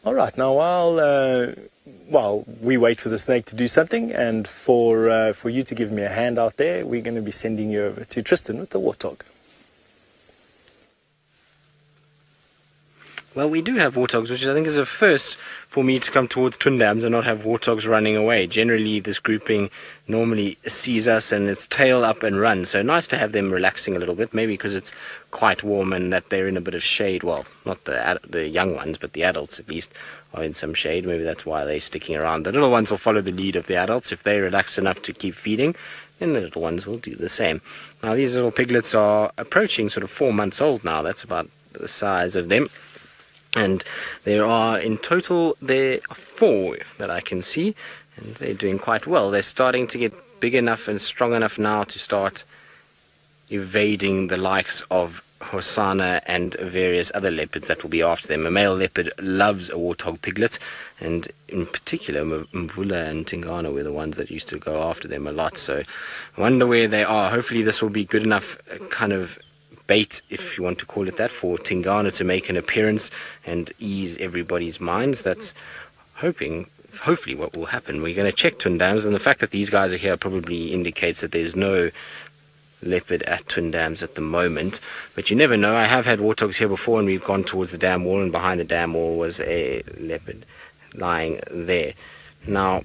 All right, now while we wait for the snake to do something, and for you to give me a hand out there, we're going to be sending you over to Tristan with the Warthog. Well, we do have warthogs, which I think is a first for me to come towards Twin Dams and not have warthogs running away. Generally, this grouping normally sees us and its tail up and runs. So nice to have them relaxing a little bit, maybe because it's quite warm and that they're in a bit of shade. Well, not the young ones, but the adults at least are in some shade. Maybe that's why they're sticking around. The little ones will follow the lead of the adults. If they're relaxed enough to keep feeding, then the little ones will do the same. Now, these little piglets are approaching sort of 4 months old now. That's about the size of them. And there are in total there are 4 that I can see, and they're doing quite well. They're starting to get big enough and strong enough now to start evading the likes of Hosanna and various other leopards that will be after them. A male leopard loves a warthog piglet, and in particular Mvula and Tingana were the ones that used to go after them a lot. So I wonder where they are. Hopefully this will be good enough kind of bait, if you want to call it that, for Tingana to make an appearance and ease everybody's minds. That's hopefully what will happen. We're going to check Twin Dams, and the fact that these guys are here probably indicates that there's no leopard at Twin Dams at the moment, but you never know. I have had warthogs here before, and we've gone towards the dam wall, and behind the dam wall was a leopard lying there. Now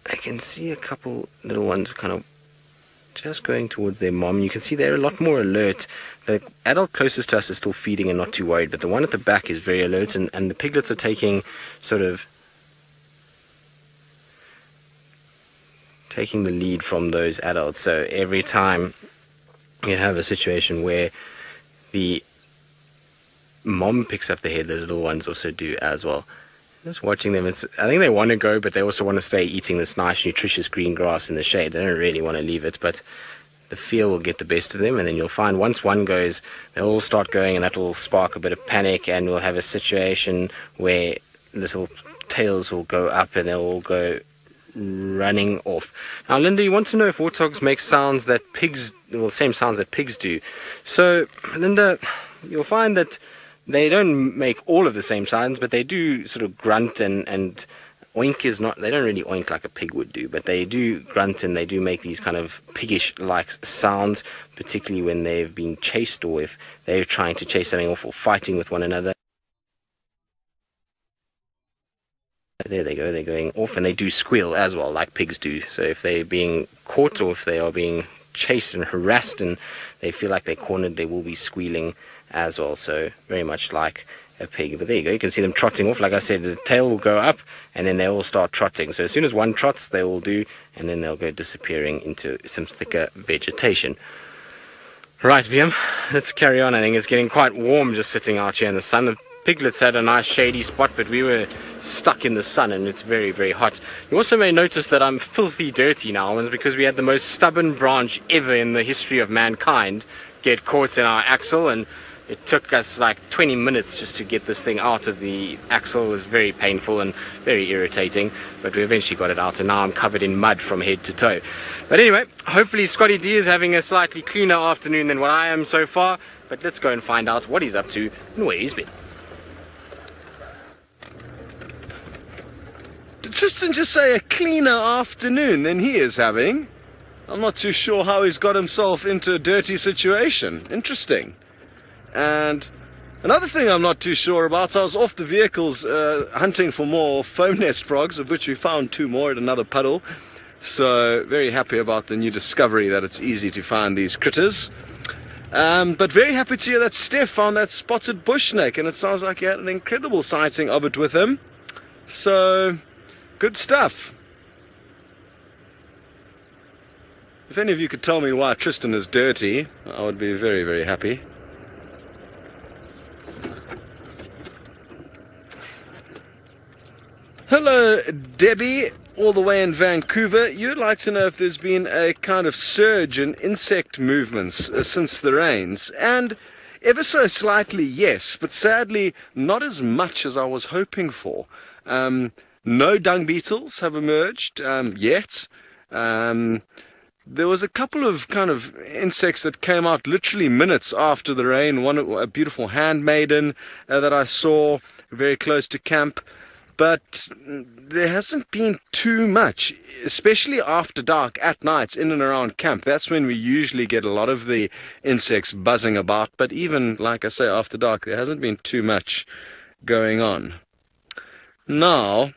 I can see a couple little ones kind of just going towards their mom. You can see they're a lot more alert. The adult closest to us is still feeding and not too worried, but the one at the back is very alert, and the piglets are taking the lead from those adults. So every time you have a situation where the mom picks up the head, the little ones also do as well. Just watching them, I think they want to go, but they also want to stay eating this nice, nutritious green grass in the shade. They don't really want to leave it, but the feel will get the best of them, and then you'll find once one goes, they'll all start going, and that will spark a bit of panic, and we'll have a situation where little tails will go up, and they'll all go running off. Now, Linda, you want to know if warthogs make sounds that pigs, well, the same sounds that pigs do. So, Linda, you'll find that they don't make all of the same sounds, but they do sort of grunt, and oink is not, they don't really oink like a pig would do, but they do grunt, and they do make these kind of piggish-like sounds, particularly when they've been chased, or if they're trying to chase something off or fighting with one another. There they go, they're going off, and they do squeal as well, like pigs do. So if they're being caught, or if they are being chased and harassed and they feel like they're cornered, they will be squealing as well. So very much like a pig. But there you go, you can see them trotting off. Like I said, the tail will go up, and then they all start trotting. So as soon as one trots, they will do, and then they'll go disappearing into some thicker vegetation. Right, Viam, let's carry on. I think it's getting quite warm just sitting out here in the sun. The piglets had a nice shady spot, but we were stuck in the sun, and it's very, very hot. You also may notice that I'm filthy dirty now, and it's because we had the most stubborn branch ever in the history of mankind get caught in our axle, and it took us like 20 minutes just to get this thing out of the axle. It was very painful and very irritating, but we eventually got it out, and now I'm covered in mud from head to toe. But anyway, hopefully Scotty D is having a slightly cleaner afternoon than what I am so far, but let's go and find out what he's up to and where he's been. Did Tristan just say a cleaner afternoon than he is having? I'm not too sure how he's got himself into a dirty situation. Interesting. And another thing I'm not too sure about, I was off the vehicles hunting for more foam nest frogs, of which we found 2 more at another puddle. So very happy about the new discovery that it's easy to find these critters. But very happy to hear that Steph found that spotted bush snake, and it sounds like he had an incredible sighting of it with him. So good stuff. If any of you could tell me why Tristan is dirty, I would be very, very happy. Hello, Debbie, all the way in Vancouver. You'd like to know if there's been a kind of surge in insect movements since the rains. And ever so slightly, yes, but sadly not as much as I was hoping for. No dung beetles have emerged yet. there was a couple of kind of insects that came out literally minutes after the rain. One, a beautiful handmaiden that I saw very close to camp. But there hasn't been too much, especially after dark at night in and around camp. That's when we usually get a lot of the insects buzzing about. But even, like I say, after dark, there hasn't been too much going on. Now,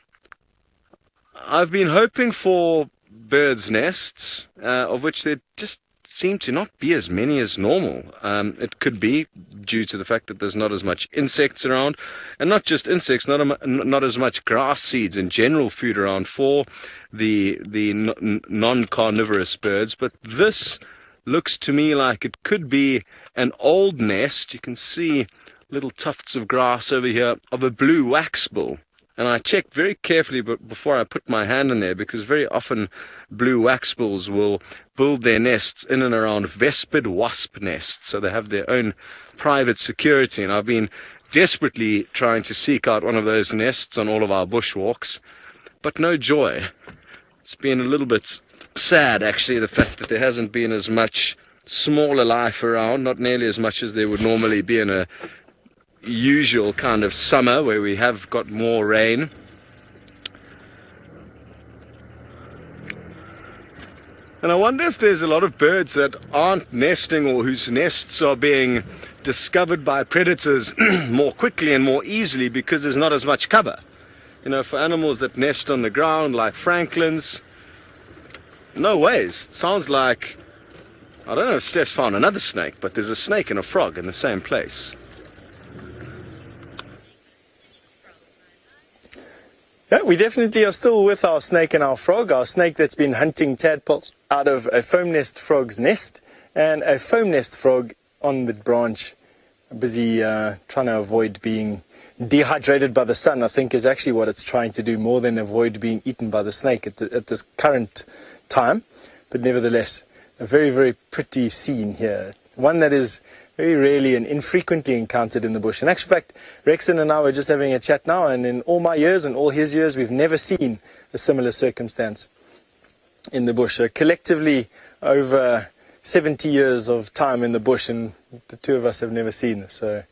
I've been hoping for birds' nests, of which there just seem to not be as many as normal. It could be due to the fact that there's not as much insects around, and not just insects, not as much grass seeds and general food around for the non-carnivorous birds. But this looks to me like it could be an old nest. You can see little tufts of grass over here of a blue waxbill. And I checked very carefully before I put my hand in there, because very often blue waxbills will build their nests in and around Vespid wasp nests, so they have their own private security. And I've been desperately trying to seek out one of those nests on all of our bushwalks, but no joy. It's been a little bit sad, actually, the fact that there hasn't been as much smaller life around, not nearly as much as there would normally be in a usual kind of summer where we have got more rain. And I wonder if there's a lot of birds that aren't nesting, or whose nests are being discovered by predators more quickly and more easily because there's not as much cover. You know, for animals that nest on the ground like francolins, no ways. It sounds like, I don't know if Steph's found another snake, but there's a snake and a frog in the same place. Yeah, we definitely are still with our snake and our frog. Our snake that's been hunting tadpoles out of a foam nest frog's nest, and a foam nest frog on the branch, busy trying to avoid being dehydrated by the sun, I think is actually what it's trying to do, more than avoid being eaten by the snake at this current time. But nevertheless, a very, very pretty scene here. One that is very rarely and infrequently encountered in the bush. In actual fact, Rexon and I were just having a chat now, and in all my years and all his years, we've never seen a similar circumstance in the bush. So collectively, over 70 years of time in the bush, and the two of us have never seen this. So,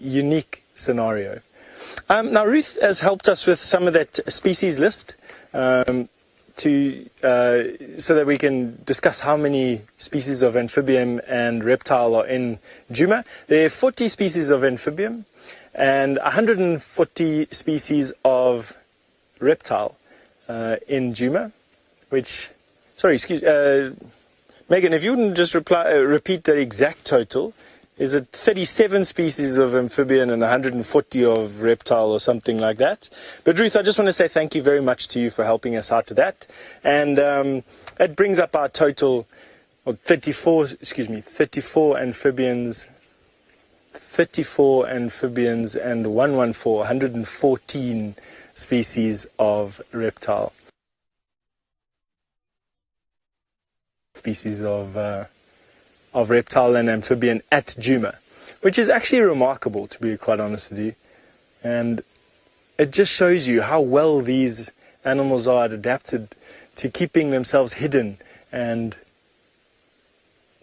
unique scenario. Now, Ruth has helped us with some of that species list, so that we can discuss how many species of amphibian and reptile are in Djuma. There are 40 species of amphibian and 140 species of reptile in Djuma, which, sorry, excuse, Megan, if you wouldn't just repeat the exact total. Is it 37 species of amphibian and 140 of reptile or something like that? But Ruth, I just want to say thank you very much to you for helping us out with that. And it brings up our total of 34 amphibians, 34 amphibians and 114 species of reptile. Species of reptile and amphibian at Djuma, which is actually remarkable, to be quite honest with you. And it just shows you how well these animals are adapted to keeping themselves hidden and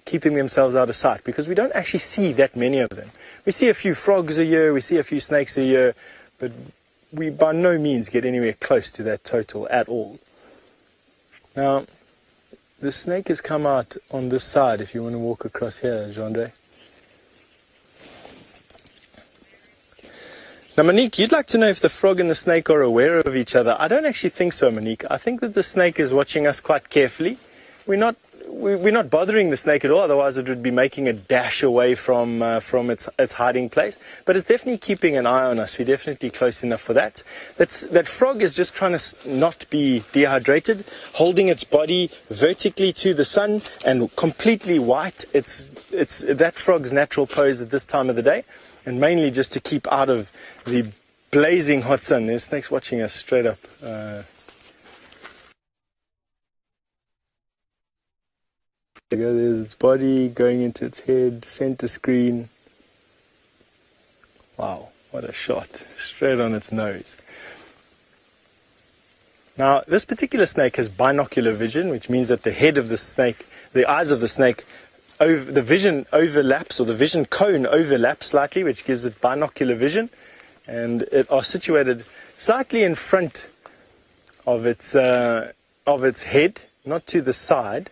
keeping themselves out of sight, because we don't actually see that many of them. We see a few frogs a year, we see a few snakes a year, but we by no means get anywhere close to that total at all. Now, the snake has come out on this side, if you want to walk across here, Jean-Andre. Now, Monique, you'd like to know if the frog and the snake are aware of each other. I don't actually think so, Monique. I think that the snake is watching us quite carefully. We're not bothering the snake at all, otherwise it would be making a dash away from its hiding place. But it's definitely keeping an eye on us. We're definitely close enough for that. That frog is just trying to not be dehydrated, holding its body vertically to the sun and completely white. It's that frog's natural pose at this time of the day, and mainly just to keep out of the blazing hot sun. There's snakes watching us straight up. There's its body going into its head, center screen. Wow, what a shot. Straight on its nose. Now, this particular snake has binocular vision, which means that the head of the snake, the eyes of the snake, the vision overlaps, or the vision cone overlaps slightly, which gives it binocular vision, and it are situated slightly in front of its head, not to the side,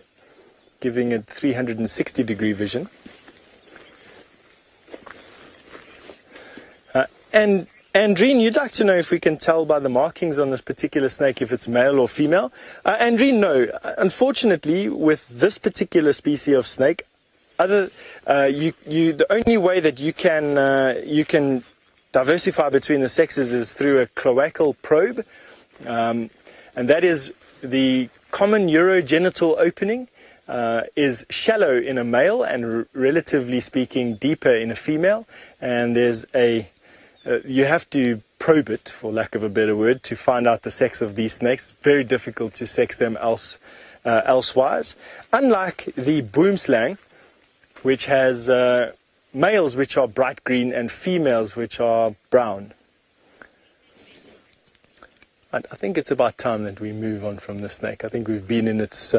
giving it 360-degree vision. And Andreen, you'd like to know if we can tell by the markings on this particular snake if it's male or female. Andreen, no. Unfortunately, with this particular species of snake, the only way that you can diversify between the sexes is through a cloacal probe, and that is the common urogenital opening is shallow in a male and relatively speaking deeper in a female, and there's you have to probe it, for lack of a better word, to find out the sex of these snakes. It's very difficult to sex them elsewise. Unlike the boomslang, which has males which are bright green and females which are brown. I think it's about time that we move on from the snake. I think we've been in its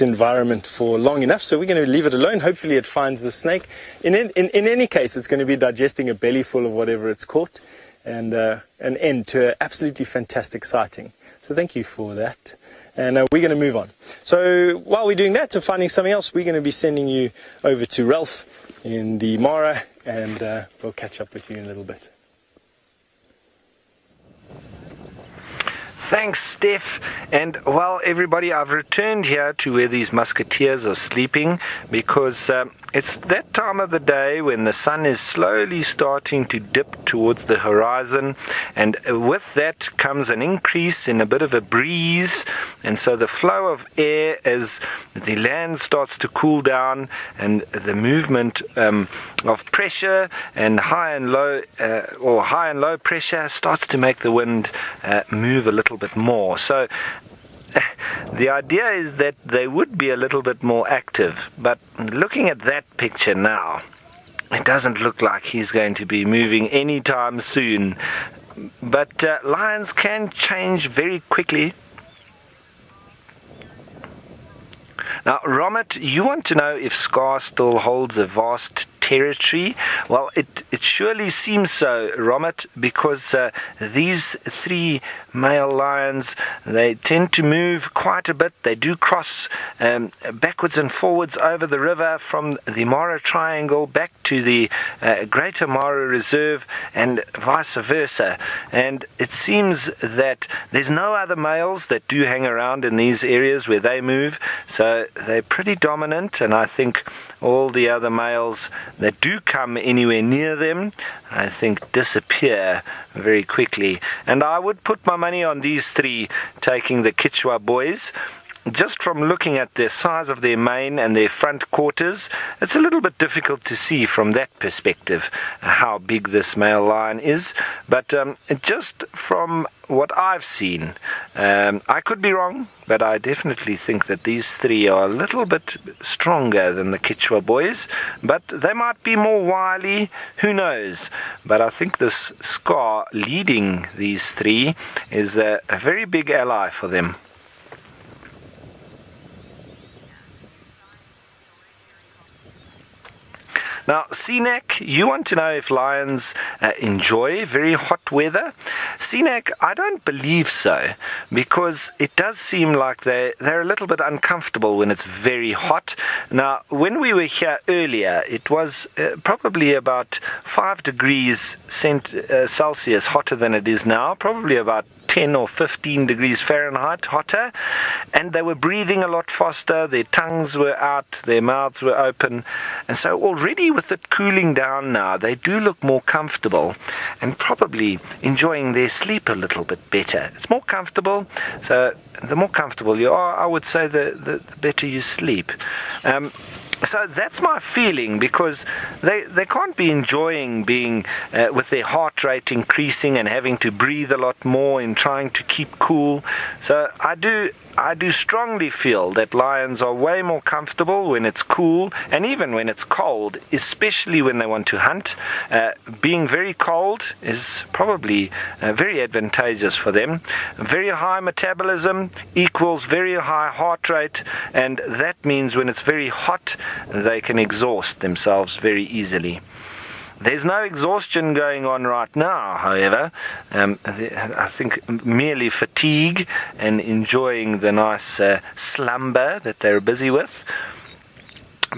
environment for long enough, so we're going to leave it alone. Hopefully it finds the snake. In any case, it's going to be digesting a belly full of whatever it's caught, and an end to an absolutely fantastic sighting. So thank you for that. And we're going to move on. So while we're doing that and finding something else, we're going to be sending you over to Ralph in the Mara, and we'll catch up with you in a little bit. Thanks, Steph. And well, everybody, I've returned here to where these musketeers are sleeping, because it's that time of the day when the sun is slowly starting to dip towards the horizon, and with that comes an increase in a bit of a breeze, and so the flow of air as the land starts to cool down, and the movement of pressure and high and low pressure starts to make the wind move a little bit more. So the idea is that they would be a little bit more active, but looking at that picture now, it doesn't look like he's going to be moving anytime soon. But lions can change very quickly. Now, Romit, you want to know if Scar still holds a vast territory? Well, it surely seems so, Romit, because these three male lions, they tend to move quite a bit. They do cross backwards and forwards over the river from the Mara Triangle back to the Greater Mara Reserve and vice versa. And it seems that there's no other males that do hang around in these areas where they move, so they're pretty dominant, and I think all the other males that do come anywhere near them, I think, disappear very quickly. And I would put my money on these three taking the Chitwa boys. Just from looking at the size of their mane and their front quarters, it's a little bit difficult to see from that perspective how big this male lion is. But just from what I've seen, I could be wrong, but I definitely think that these three are a little bit stronger than the Chitwa boys. But they might be more wily, who knows. But I think this Scar leading these three is a very big ally for them. Now, Seanak, you want to know if lions enjoy very hot weather? Seanak, I don't believe so, because it does seem like they're a little bit uncomfortable when it's very hot. Now, when we were here earlier, it was probably about 5 degrees Celsius hotter than it is now, probably about 10 or 15 degrees Fahrenheit hotter, and they were breathing a lot faster, their tongues were out, their mouths were open, and so already with it cooling down now, they do look more comfortable and probably enjoying their sleep a little bit better. It's more comfortable, so the more comfortable you are, I would say the better you sleep. So that's my feeling, because they can't be enjoying being with their heart rate increasing and having to breathe a lot more in trying to keep cool. So I do strongly feel that lions are way more comfortable when it's cool, and even when it's cold, especially when they want to hunt. Being very cold is probably very advantageous for them. Very high metabolism equals very high heart rate, and that means when it's very hot, they can exhaust themselves very easily. There's no exhaustion going on right now, however. I think merely fatigue and enjoying the nice slumber that they're busy with.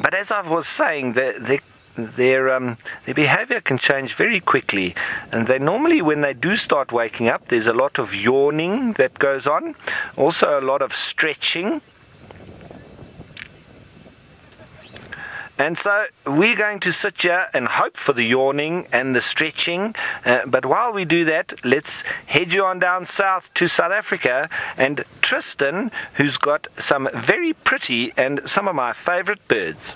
But as I was saying, their behavior can change very quickly, and they normally, when they do start waking up, there's a lot of yawning that goes on, also a lot of stretching. And so we're going to sit here and hope for the yawning and the stretching. But while we do that, let's head you on down south to South Africa. And Tristan, who's got some very pretty and some of my favorite birds.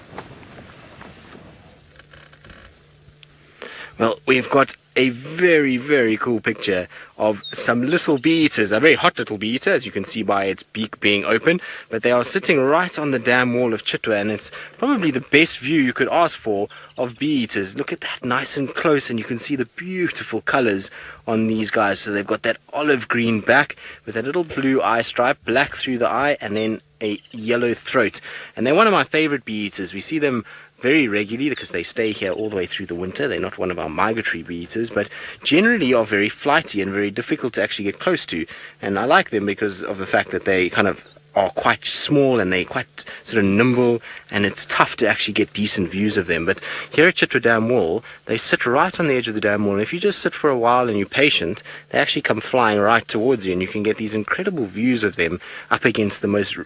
Well, we've got a very, very cool picture of some little bee-eaters, a very hot little bee-eater, as you can see by its beak being open, but they are sitting right on the dam wall of Chitwa, and it's probably the best view you could ask for of bee-eaters. Look at that, nice and close, and you can see the beautiful colors on these guys. So they've got that olive green back with a little blue eye stripe, black through the eye, and then a yellow throat. And they're one of my favorite bee-eaters. We see them very regularly because they stay here all the way through the winter. They're not one of our migratory bee-eaters, but generally are very flighty and very difficult to actually get close to. And I like them because of the fact that they kind of are quite small and they're quite sort of nimble, and it's tough to actually get decent views of them. But here at Chitwa Dam Wall, they sit right on the edge of the dam wall, and if you just sit for a while and you're patient, they actually come flying right towards you, and you can get these incredible views of them up against the most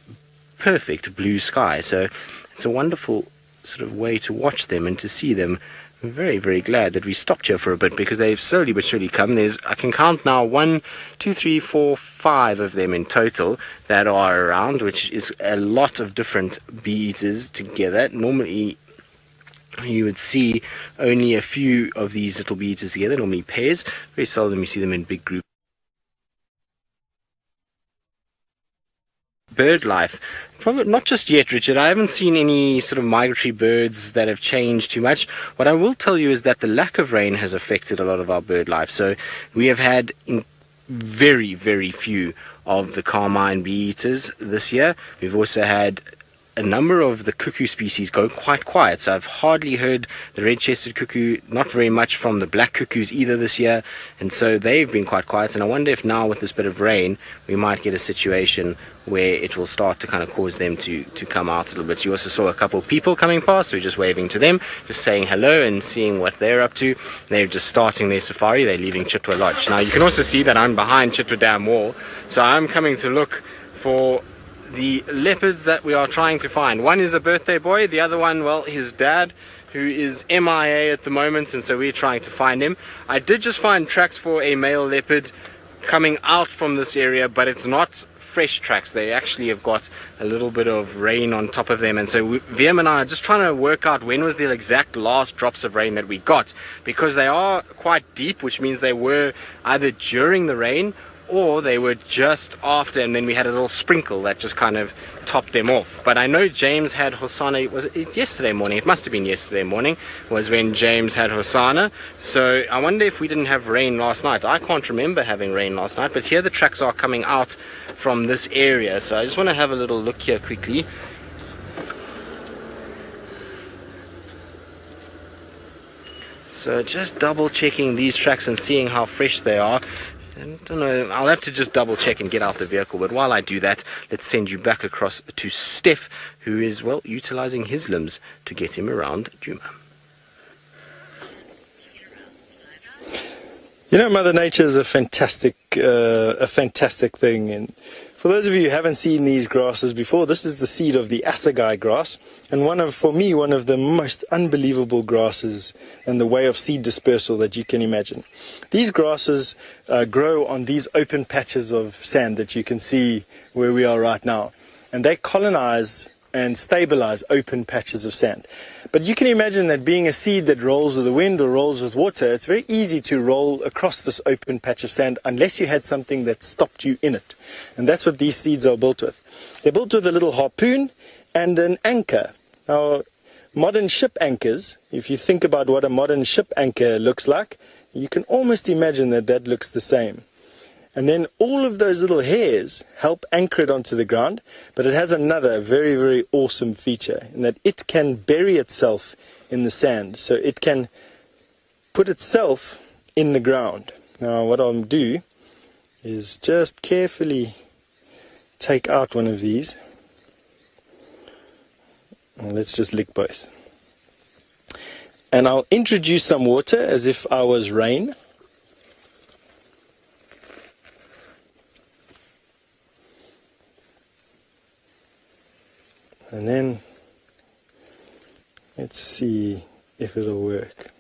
perfect blue sky. So it's a wonderful sort of way to watch them and to see them. I'm very, very glad that we stopped here for a bit, because they've slowly but surely come. I can count now 1, 2, 3, 4, 5 of them in total that are around, which is a lot of different bee-eaters together. Normally you would see only a few of these little bee-eaters together, normally pairs. Very seldom you see them in big groups. Bird life, probably not just yet, Richard. I haven't seen any sort of migratory birds that have changed too much. What I will tell you is that the lack of rain has affected a lot of our bird life. So we have had very, very few of the carmine bee-eaters this year. We've also had a number of the cuckoo species go quite quiet. So I've hardly heard the red-chested cuckoo, not very much from the black cuckoos either this year, and so they've been quite quiet. And I wonder if now with this bit of rain we might get a situation where it will start to kind of cause them to come out a little bit. You also saw a couple of people coming past, so we're just waving to them, just saying hello and seeing what they're up to. They're just starting their safari. They're leaving Chitwa Lodge. Now you can also see that I'm behind Chitwa Dam Wall, so I'm coming to look for the leopards that we are trying to find. One is a birthday boy, the other one, well, his dad, who is MIA at the moment, and so we're trying to find him. I did just find tracks for a male leopard coming out from this area, but it's not fresh tracks. They actually have got a little bit of rain on top of them, and so VM and I are just trying to work out when was the exact last drops of rain that we got, because they are quite deep, which means they were either during the rain or they were just after, and then we had a little sprinkle that just kind of topped them off. But I know James had Hosanna, was it yesterday morning? It must have been yesterday morning was when James had Hosanna. So I wonder if we didn't have rain last night. I can't remember having rain last night, but here the tracks are coming out from this area. So I just want to have a little look here quickly. So just double checking these tracks and seeing how fresh they are. I don't know, I'll have to just double check and get out the vehicle, but while I do that, let's send you back across to Steph, who is, well, utilizing his limbs to get him around Djuma. You know, Mother Nature is a fantastic thing, and for those of you who haven't seen these grasses before, this is the seed of the assegai grass, and for me, one of the most unbelievable grasses in the way of seed dispersal that you can imagine. These grasses grow on these open patches of sand that you can see where we are right now, and they colonize and stabilize open patches of sand. But you can imagine that being a seed that rolls with the wind or rolls with water, it's very easy to roll across this open patch of sand unless you had something that stopped you in it. And that's what these seeds are built with. They're built with a little harpoon and an anchor. Now, modern ship anchors, if you think about what a modern ship anchor looks like, you can almost imagine that that looks the same. And then all of those little hairs help anchor it onto the ground, but it has another very, very awesome feature in that it can bury itself in the sand. So it can put itself in the ground. Now what I'll do is just carefully take out one of these. Well, let's just lick both. And I'll introduce some water as if I was rain. And then, let's see if it'll work.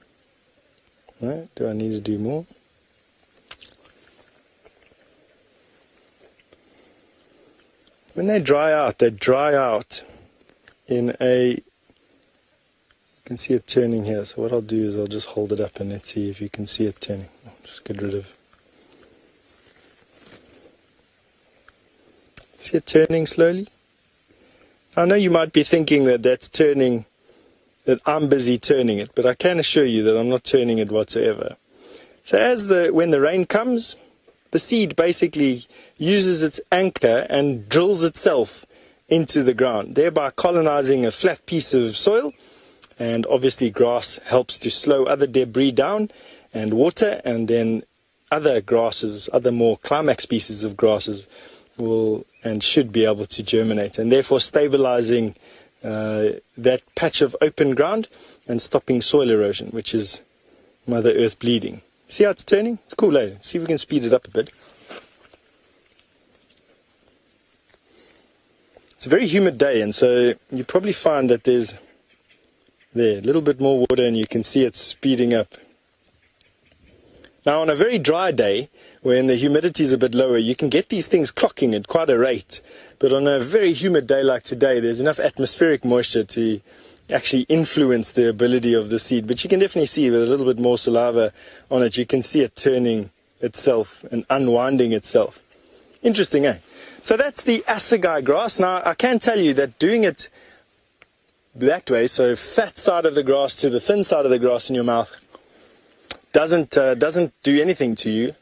No? Do I need to do more? When they dry out in a... You can see it turning here. So what I'll do is I'll just hold it up and let's see if you can see it turning. Just get rid of... See it turning slowly? I know you might be thinking that that's turning, that I'm busy turning it, but I can assure you that I'm not turning it whatsoever. So when the rain comes, the seed basically uses its anchor and drills itself into the ground, thereby colonizing a flat piece of soil. And obviously grass helps to slow other debris down, and water, and then other grasses, other more climax species of grasses will and should be able to germinate, and therefore stabilizing that patch of open ground and stopping soil erosion, which is Mother Earth bleeding. See how it's turning? It's cool, eh? See if we can speed it up a bit. It's a very humid day, and so you probably find that there's a little bit more water and you can see it speeding up. Now on a very dry day, when the humidity is a bit lower, you can get these things clocking at quite a rate. But on a very humid day like today, there's enough atmospheric moisture to actually influence the ability of the seed. But you can definitely see with a little bit more saliva on it, you can see it turning itself and unwinding itself. Interesting, eh? So that's the assegai grass. Now I can tell you that doing it that way, so fat side of the grass to the thin side of the grass in your mouth, doesn't do anything to you.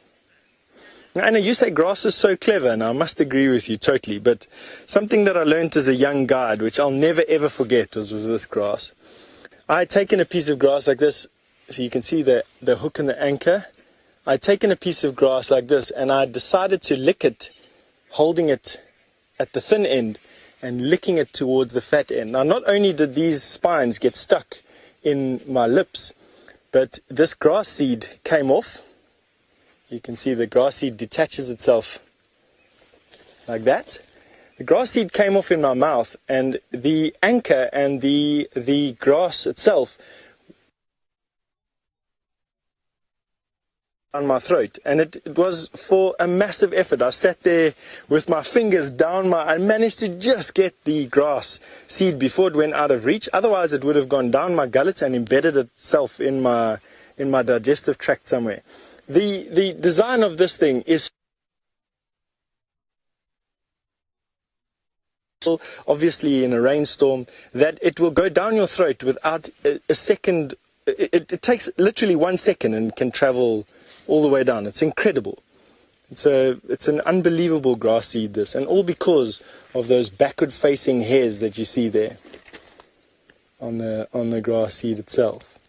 I know you say grass is so clever, and I must agree with you totally, but something that I learned as a young guide, which I'll never ever forget, was with this grass. I had taken a piece of grass like this, so you can see the hook and the anchor. I had taken a piece of grass like this, and I decided to lick it, holding it at the thin end, and licking it towards the fat end. Now not only did these spines get stuck in my lips, but this grass seed came off. You can see the grass seed detaches itself like that. The grass seed came off in my mouth, and the anchor and the grass itself on my throat, and it was for a massive effort. I sat there with my fingers down I managed to just get the grass seed before it went out of reach. Otherwise it would have gone down my gullet and embedded itself in my digestive tract somewhere. The design of this thing is obviously in a rainstorm that it will go down your throat without a second. It takes literally 1 second and can travel all the way down. It's incredible. It's an unbelievable grass seed, this, and all because of those backward facing hairs that you see there on the grass seed itself.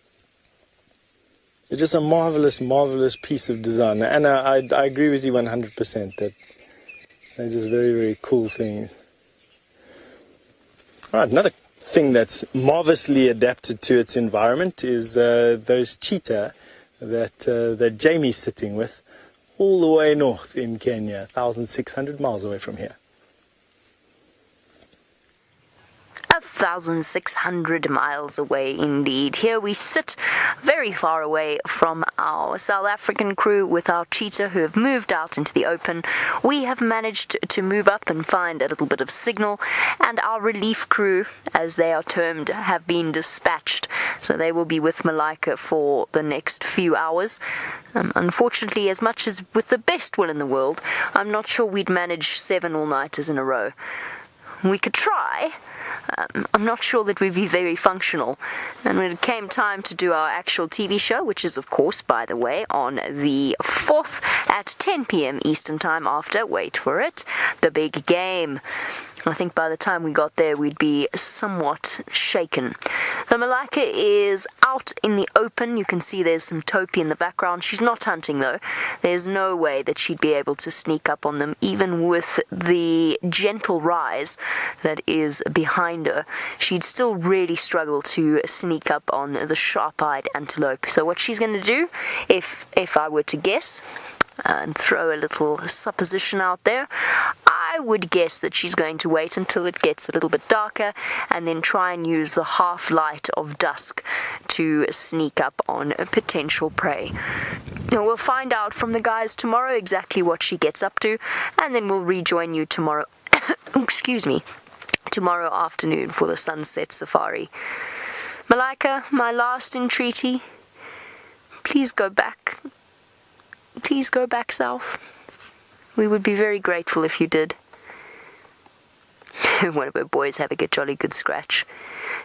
It's just a marvelous, marvelous piece of design, and I agree with you 100% that they're just very, very cool things. All right, another thing that's marvelously adapted to its environment is those cheetah that Jamie's sitting with all the way north in Kenya, 1,600 miles away from here. 1,600 miles away indeed. Here we sit very far away from our South African crew with our cheetah who have moved out into the open. We have managed to move up and find a little bit of signal, and our relief crew, as they are termed, have been dispatched. So they will be with Malaika for the next few hours. Unfortunately, as much as with the best will in the world, I'm not sure we'd manage 7 all-nighters in a row. We could try. I'm not sure that we'd be very functional. And when it came time to do our actual TV show, which is, of course, by the way, on the 4th at 10 p.m. Eastern Time after, wait for it, the big game. I think by the time we got there, we'd be somewhat shaken. The Malaika is out in the open. You can see there's some topi in the background. She's not hunting, though. There's no way that she'd be able to sneak up on them, even with the gentle rise that is behind her. She'd still really struggle to sneak up on the sharp-eyed antelope. So what she's going to do, if I were to guess, and throw a little supposition out there, I would guess that she's going to wait until it gets a little bit darker and then try and use the half light of dusk to sneak up on a potential prey. Now, we'll find out from the guys tomorrow exactly what she gets up to, and then we'll rejoin you tomorrow tomorrow afternoon for the sunset safari. Malaika, my last entreaty, please go back. Please go back south. We would be very grateful if you did. One of her boys having a jolly good scratch.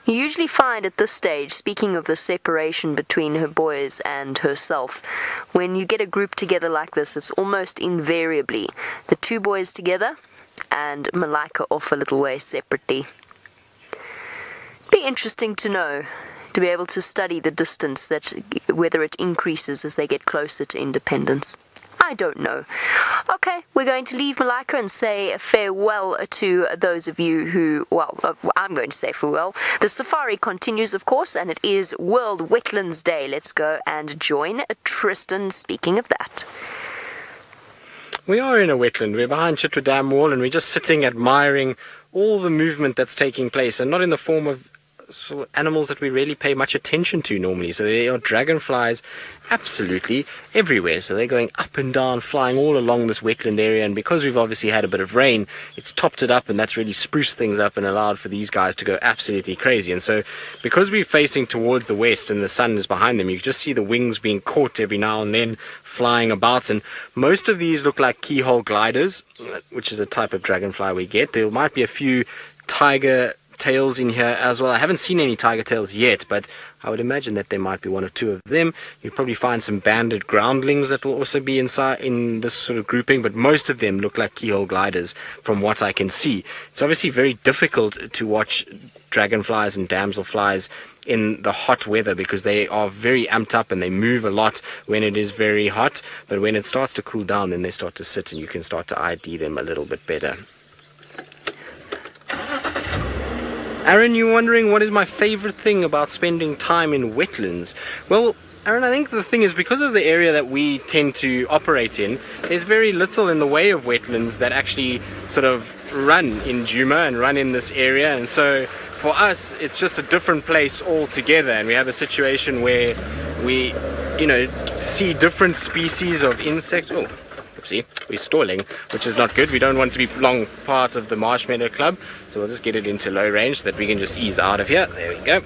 You usually find at this stage, speaking of the separation between her boys and herself, when you get a group together like this, it's almost invariably the 2 boys together and Malaika off a little way separately. Be interesting to know, to be able to study the distance, that whether it increases as they get closer to independence. I don't know. Okay, we're going to leave Malaika and say farewell to those of you who, I'm going to say farewell. The safari continues, of course, and it is World Wetlands Day. Let's go and join Tristan speaking of that. We are in a wetland. We're behind Chitwa Dam Wall, and we're just sitting admiring all the movement that's taking place, and not in the form of sort of animals that we really pay much attention to normally. So there are dragonflies absolutely everywhere. So they're going up and down, flying all along this wetland area. And because we've obviously had a bit of rain, it's topped it up, and that's really spruced things up and allowed for these guys to go absolutely crazy. And so because we're facing towards the west and the sun is behind them, you just see the wings being caught every now and then flying about. And most of these look like keyhole gliders, which is a type of dragonfly we get. There might be a few tiger tails in here as well. I haven't seen any tiger tails yet, but I would imagine that there might be 1 or 2 of them. You'd probably find some banded groundlings that will also be inside in this sort of grouping, but most of them look like keyhole gliders from what I can see. It's obviously very difficult to watch dragonflies and damselflies in the hot weather because they are very amped up and they move a lot when it is very hot, but when it starts to cool down, then they start to sit and you can start to ID them a little bit better. Aaron, you're wondering what is my favorite thing about spending time in wetlands? Well, Aaron, I think the thing is, because of the area that we tend to operate in, there's very little in the way of wetlands that actually sort of run in Djuma and run in this area. And so for us, it's just a different place altogether. And we have a situation where we, see different species of insects. Oh, see, we're stalling, which is not good. We don't want to be long part of the Marshmallow Club, so we'll just get it into low range so that we can just ease out of here. There we go.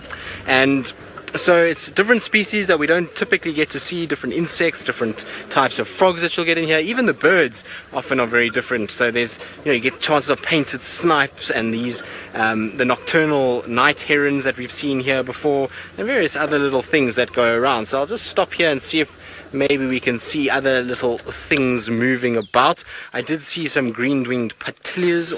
And so it's different species that we don't typically get to see, different insects, different types of frogs that you'll get in here. Even the birds often are very different. So there's, you get chances of painted snipes and these, the nocturnal night herons that we've seen here before, and various other little things that go around. So I'll just stop here and see if maybe we can see other little things moving about. I did see some green-winged patilias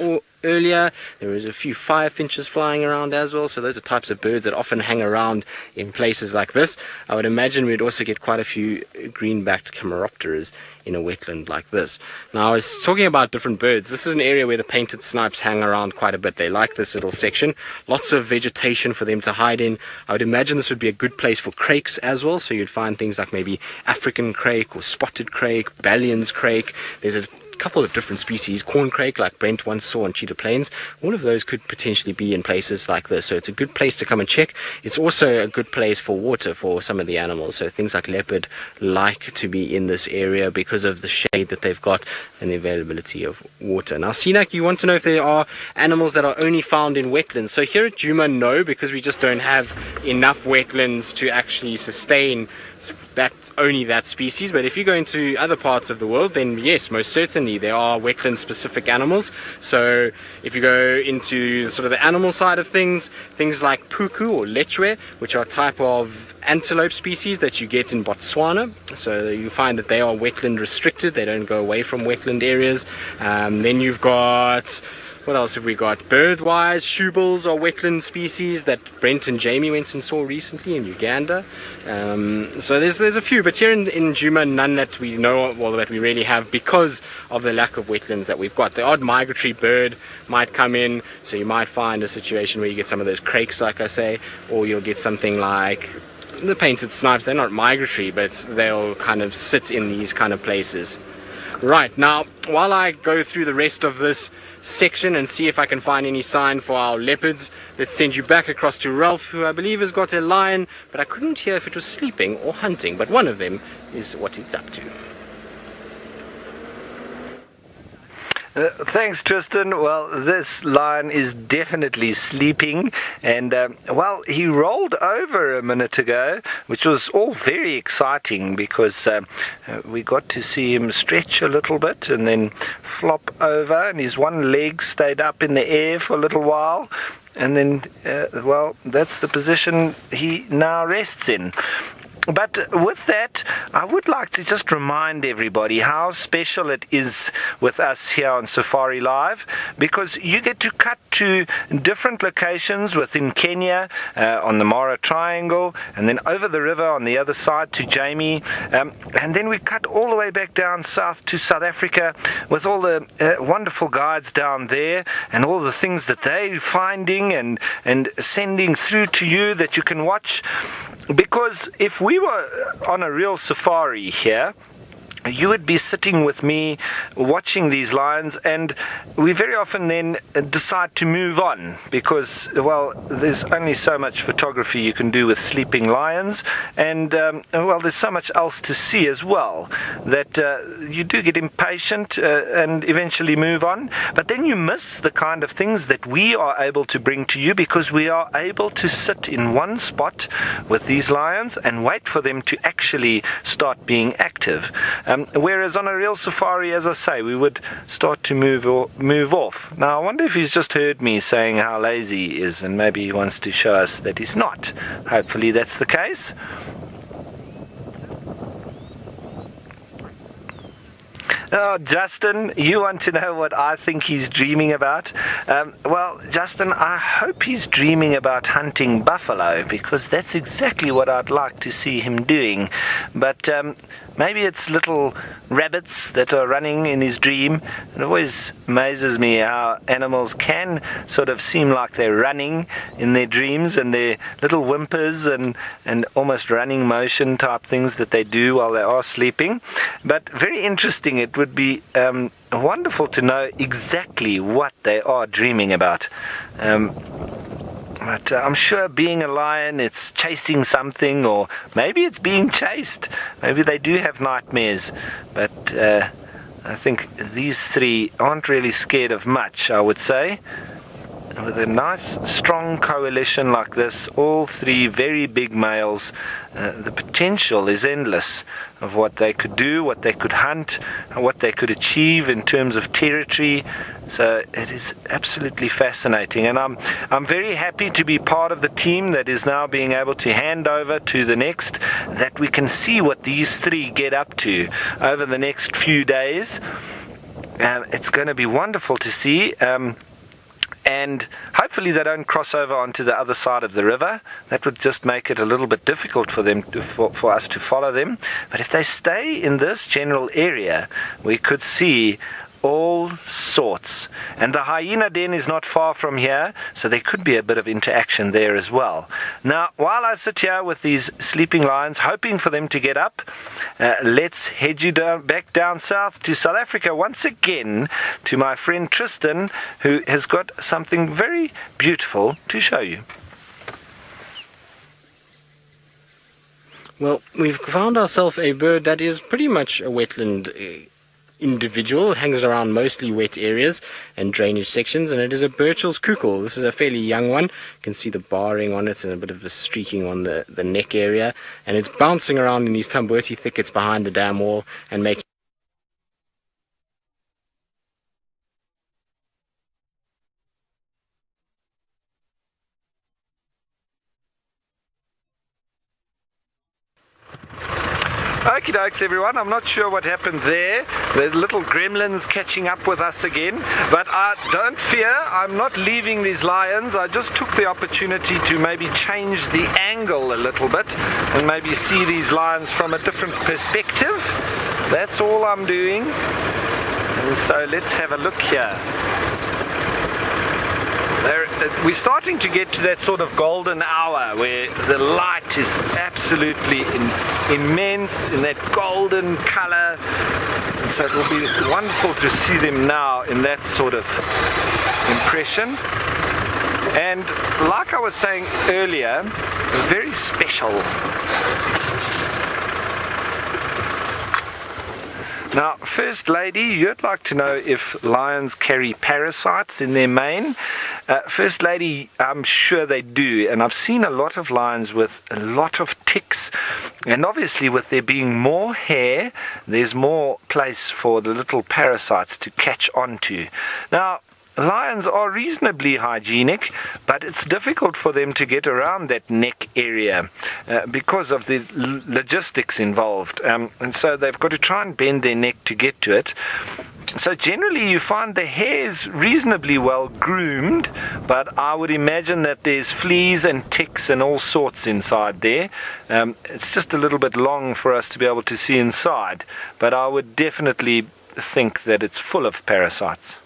earlier. There was a few firefinches flying around as well. So those are types of birds that often hang around in places like this. I would imagine we'd also get quite a few green-backed chimeropteras in a wetland like this. Now, I was talking about different birds. This is an area where the painted snipes hang around quite a bit. They like this little section. Lots of vegetation for them to hide in. I would imagine this would be a good place for crakes as well. So you'd find things like maybe African crake or spotted crake, Ballion's crake. There's a couple of different species, corncrake like Brent once saw on Cheetah Plains. All of those could potentially be in places like this, so it's a good place to come and check. It's also a good place for water for some of the animals, so things like leopard like to be in this area because of the shade that they've got and the availability of water. Now, Sinak, you want to know if there are animals that are only found in wetlands. So here at Djuma, no, because we just don't have enough wetlands to actually sustain only that species. But if you go into other parts of the world, then yes, most certainly there are wetland specific animals. So if you go into sort of the animal side of things like puku or lechwe, which are a type of antelope species that you get in Botswana, so you find that they are wetland restricted, they don't go away from wetland areas. Then you've got, what else have we got? Bird-wise, shoebills are wetland species that Brent and Jamie went and saw recently in Uganda. So there's a few, but here in Djuma, none that we know of, or that we really have because of the lack of wetlands that we've got. The odd migratory bird might come in, so you might find a situation where you get some of those crakes, like I say, or you'll get something like the painted snipes. They're not migratory, but they'll kind of sit in these kind of places. Right, now, while I go through the rest of this section and see if I can find any sign for our leopards, let's send you back across to Ralph, who I believe has got a lion, but I couldn't hear if it was sleeping or hunting, but one of them is what it's up to. Thanks, Tristan. Well, this lion is definitely sleeping, and well, he rolled over a minute ago, which was all very exciting because we got to see him stretch a little bit and then flop over, and his one leg stayed up in the air for a little while, and then well, that's the position he now rests in. But with that, I would like to just remind everybody how special it is with us here on Safari Live, because you get to cut to different locations within Kenya, on the Mara Triangle, and then over the river on the other side to Jamie, and then we cut all the way back down south to South Africa with all the wonderful guides down there and all the things that they're finding and sending through to you that you can watch. Because if we were on a real safari here, you would be sitting with me watching these lions, and we very often then decide to move on because, well, there's only so much photography you can do with sleeping lions, and well, there's so much else to see as well that you do get impatient and eventually move on. But then you miss the kind of things that we are able to bring to you because we are able to sit in one spot with these lions and wait for them to actually start being active. Whereas on a real safari, as I say, we would start to move off. Now, I wonder if he's just heard me saying how lazy he is, and maybe he wants to show us that he's not. Hopefully that's the case. Oh, Justin, you want to know what I think he's dreaming about? Well, Justin, I hope he's dreaming about hunting buffalo, because that's exactly what I'd like to see him doing. But maybe it's little rabbits that are running in his dream. It always amazes me how animals can sort of seem like they're running in their dreams, and their little whimpers and almost running motion type things that they do while they are sleeping. But very interesting. It would be wonderful to know exactly what they are dreaming about. But I'm sure being a lion, it's chasing something, or maybe it's being chased. Maybe they do have nightmares. But I think these three aren't really scared of much, I would say. With a nice, strong coalition like this, all three very big males, the potential is endless of what they could do, what they could hunt, and what they could achieve in terms of territory. So it is absolutely fascinating, and I'm very happy to be part of the team that is now being able to hand over to the next, that we can see what these three get up to over the next few days. It's going to be wonderful to see. And hopefully they don't cross over onto the other side of the river. That would just make it a little bit difficult for them for us to follow them. But if they stay in this general area, we could see all sorts. And the hyena den is not far from here, so there could be a bit of interaction there as well. Now, while I sit here with these sleeping lions, hoping for them to get up, let's head you back down south to South Africa once again to my friend Tristan, who has got something very beautiful to show you. Well, we've found ourselves a bird that is pretty much a wetland individual. It hangs around mostly wet areas and drainage sections, and it is a Burchell's kukkel. This is a fairly young one. You can see the barring on it and a bit of the streaking on the neck area, and it's bouncing around in these tambuti thickets behind the dam wall and making Okie dokes everyone, I'm not sure what happened there. There's little gremlins catching up with us again, but don't fear, I'm not leaving these lions. I just took the opportunity to maybe change the angle a little bit and maybe see these lions from a different perspective. That's all I'm doing. And so let's have a look here. We're starting to get to that sort of golden hour where the light is absolutely immense in that golden color. So it will be wonderful to see them now in that sort of impression. And like I was saying earlier, very special. Now, First Lady, you'd like to know if lions carry parasites in their mane. First Lady, I'm sure they do, and I've seen a lot of lions with a lot of ticks, and obviously with there being more hair, there's more place for the little parasites to catch onto. Now, lions are reasonably hygienic, but it's difficult for them to get around that neck area because of the logistics involved. And so they've got to try and bend their neck to get to it. So generally you find the hair is reasonably well groomed, but I would imagine that there's fleas and ticks and all sorts inside there. It's just a little bit long for us to be able to see inside, but I would definitely think that it's full of parasites.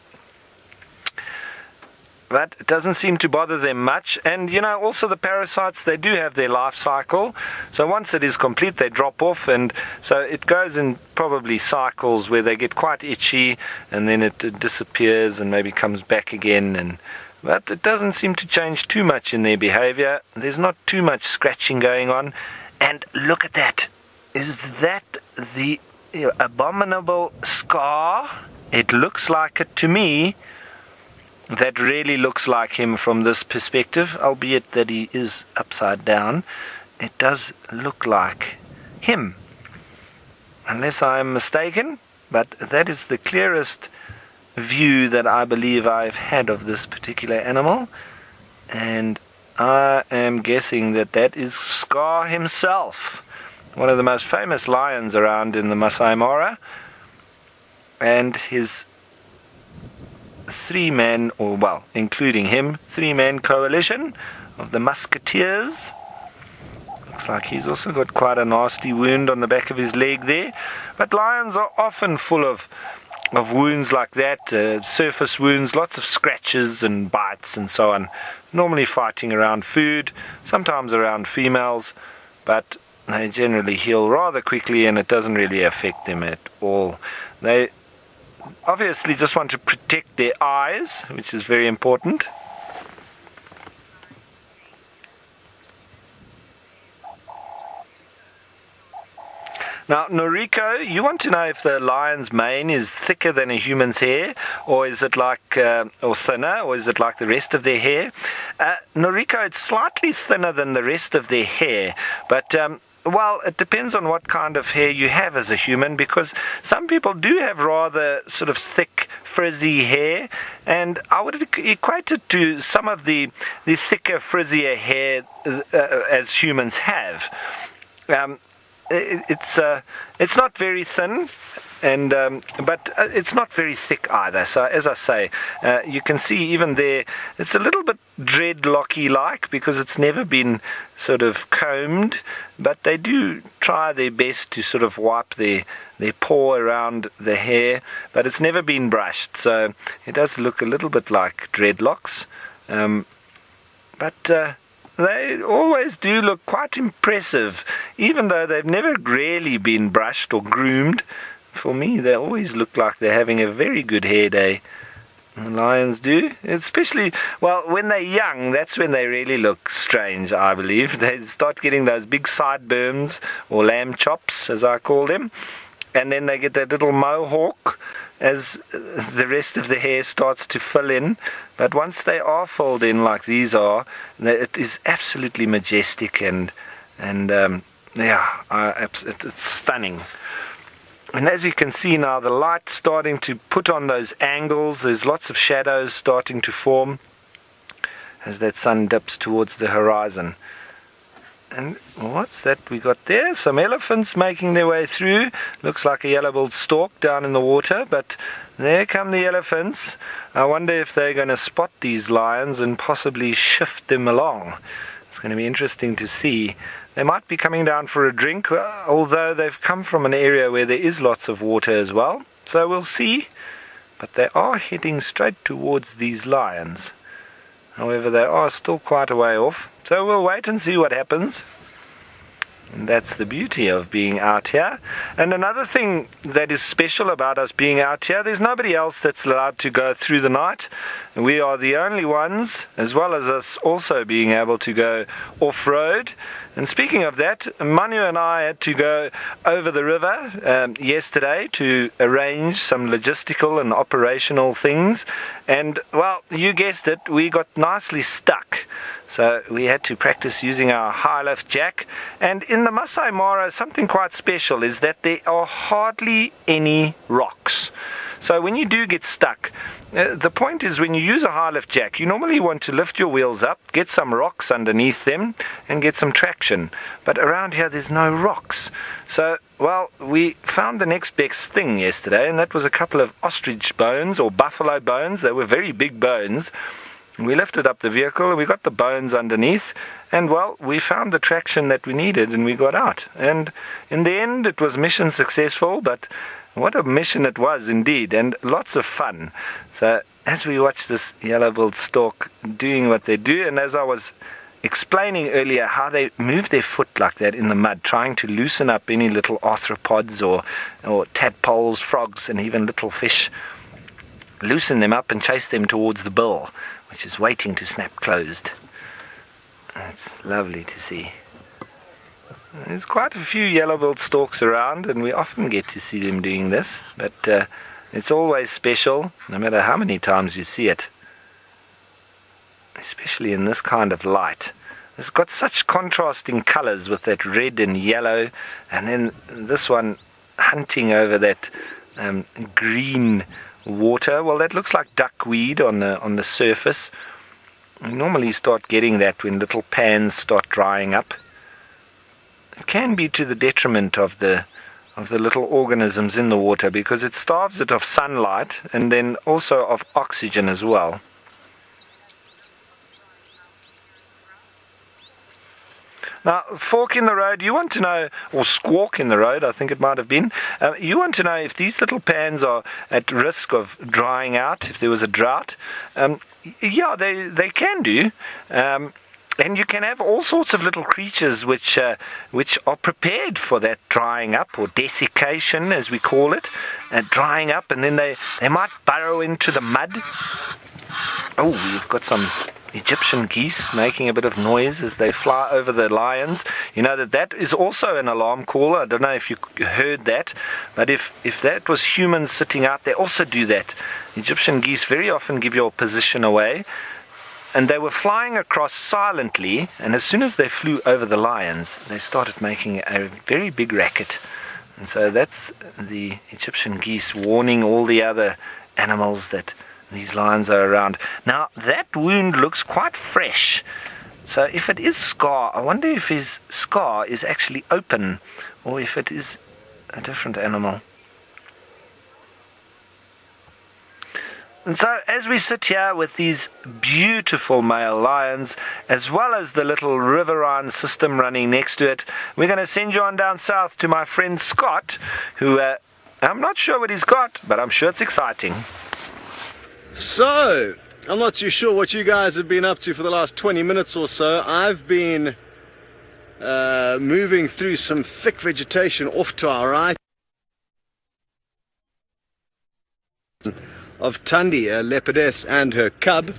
But it doesn't seem to bother them much. And you know, also the parasites, they do have their life cycle. So once it is complete, they drop off, and so it goes in probably cycles where they get quite itchy and then it disappears and maybe comes back again. But it doesn't seem to change too much in their behavior. There's not too much scratching going on. And look at that. Is that the abominable scar? It looks like it to me. That really looks like him from this perspective, albeit that he is upside down. It does look like him, unless I am mistaken, but that is the clearest view that I believe I've had of this particular animal, and I am guessing that that is Scar himself, one of the most famous lions around in the Masai Mara, and his three-man, or well, including him, three-man coalition of the musketeers. Looks like he's also got quite a nasty wound on the back of his leg there. But lions are often full of wounds like that, surface wounds, lots of scratches and bites and so on. Normally fighting around food, sometimes around females, but they generally heal rather quickly and it doesn't really affect them at all. They obviously just want to protect their eyes, which is very important. Now, Noriko, you want to know if the lion's mane is thicker than a human's hair, or is it like, or thinner, or is it like the rest of their hair? Noriko, it's slightly thinner than the rest of their hair, but well, it depends on what kind of hair you have as a human, because some people do have rather sort of thick, frizzy hair, and I would equate it to some of the thicker, frizzier hair as humans have. it's not very thin, and but it's not very thick either. So as I say, you can see even there, it's a little bit dreadlocky like, because it's never been sort of combed, but they do try their best to sort of wipe their paw around the hair, but it's never been brushed, so it does look a little bit like dreadlocks, but they always do look quite impressive, even though they've never really been brushed or groomed. For me, they always look like they're having a very good hair day. The lions do, especially, well, when they're young, that's when they really look strange, I believe. They start getting those big sideburns, or lamb chops, as I call them, and then they get that little mohawk as the rest of the hair starts to fill in. But once they are filled in like these are, it is absolutely majestic, and it's stunning. And as you can see now, the light's starting to put on those angles. There's lots of shadows starting to form as that sun dips towards the horizon. And what's that we got there? Some elephants making their way through. Looks like a yellow-billed stork down in the water, but there come the elephants. I wonder if they're going to spot these lions and possibly shift them along. It's going to be interesting to see. They might be coming down for a drink, although they've come from an area where there is lots of water as well. So we'll see. But they are heading straight towards these lions. However, they are still quite a way off. So we'll wait and see what happens. And that's the beauty of being out here. And another thing that is special about us being out here, there's nobody else that's allowed to go through the night. We are the only ones, as well as us also being able to go off-road. And speaking of that, Manu and I had to go over the river yesterday to arrange some logistical and operational things. And, well, you guessed it, we got nicely stuck. So we had to practice using our high lift jack. And in the Masai Mara, something quite special is that there are hardly any rocks. So when you do get stuck, the point is when you use a high lift jack, you normally want to lift your wheels up, get some rocks underneath them, and get some traction. But around here, there's no rocks. So, well, we found the next best thing yesterday, and that was a couple of ostrich bones or buffalo bones. They were very big bones. We lifted up the vehicle, and we got the bones underneath, and, well, we found the traction that we needed, and we got out. And in the end, it was mission successful, but what a mission it was indeed, and lots of fun. So as we watch this yellow-billed stork doing what they do, and as I was explaining earlier how they move their foot like that in the mud, trying to loosen up any little arthropods or tadpoles, frogs, and even little fish, loosen them up and chase them towards the bill, which is waiting to snap closed. It's lovely to see. There's quite a few yellow-billed storks around, and we often get to see them doing this, but it's always special, no matter how many times you see it, especially in this kind of light. It's got such contrasting colors with that red and yellow, and then this one hunting over that green water. Well, that looks like duckweed on the surface. We normally start getting that when little pans start drying up. It can be to the detriment of the little organisms in the water, because it starves it of sunlight and then also of oxygen as well. Now, fork in the road, you want to know, or squawk in the road, I think it might have been, you want to know if these little pans are at risk of drying out, if there was a drought. Yeah, they can do. And you can have all sorts of little creatures which are prepared for that drying up, or desiccation as we call it, drying up, and then they might burrow into the mud. Oh, we've got some Egyptian geese making a bit of noise as they fly over the lions. You know that is also an alarm caller. I don't know if you heard that, but if that was humans sitting out, they also do that. Egyptian geese very often give your position away. And they were flying across silently, and as soon as they flew over the lions, they started making a very big racket. And so that's the Egyptian geese warning all the other animals that these lions are around. Now, that wound looks quite fresh. So if it is Scar, I wonder if his scar is actually open or if it is a different animal. And so as we sit here with these beautiful male lions, as well as the little riverine system running next to it, we're going to send you on down south to my friend Scott, who I'm not sure what he's got, but I'm sure it's exciting. So, I'm not too sure what you guys have been up to for the last 20 minutes or so. I've been moving through some thick vegetation off to our right of Tundi, a leopardess, and her cub,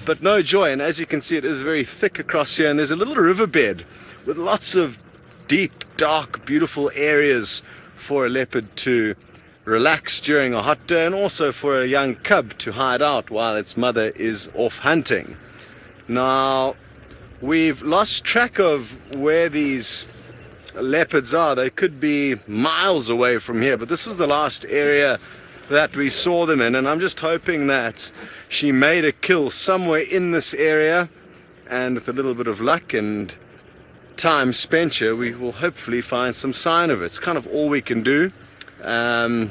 but no joy. And as you can see, it is very thick across here, and there's a little riverbed with lots of deep, dark, beautiful areas for a leopard to relax during a hot day, and also for a young cub to hide out while its mother is off hunting. Now, we've lost track of where these leopards are. They could be miles away from here, but this was the last area that we saw them in, and I'm just hoping that she made a kill somewhere in this area, and with a little bit of luck and time spent here, we will hopefully find some sign of it. It's kind of all we can do. I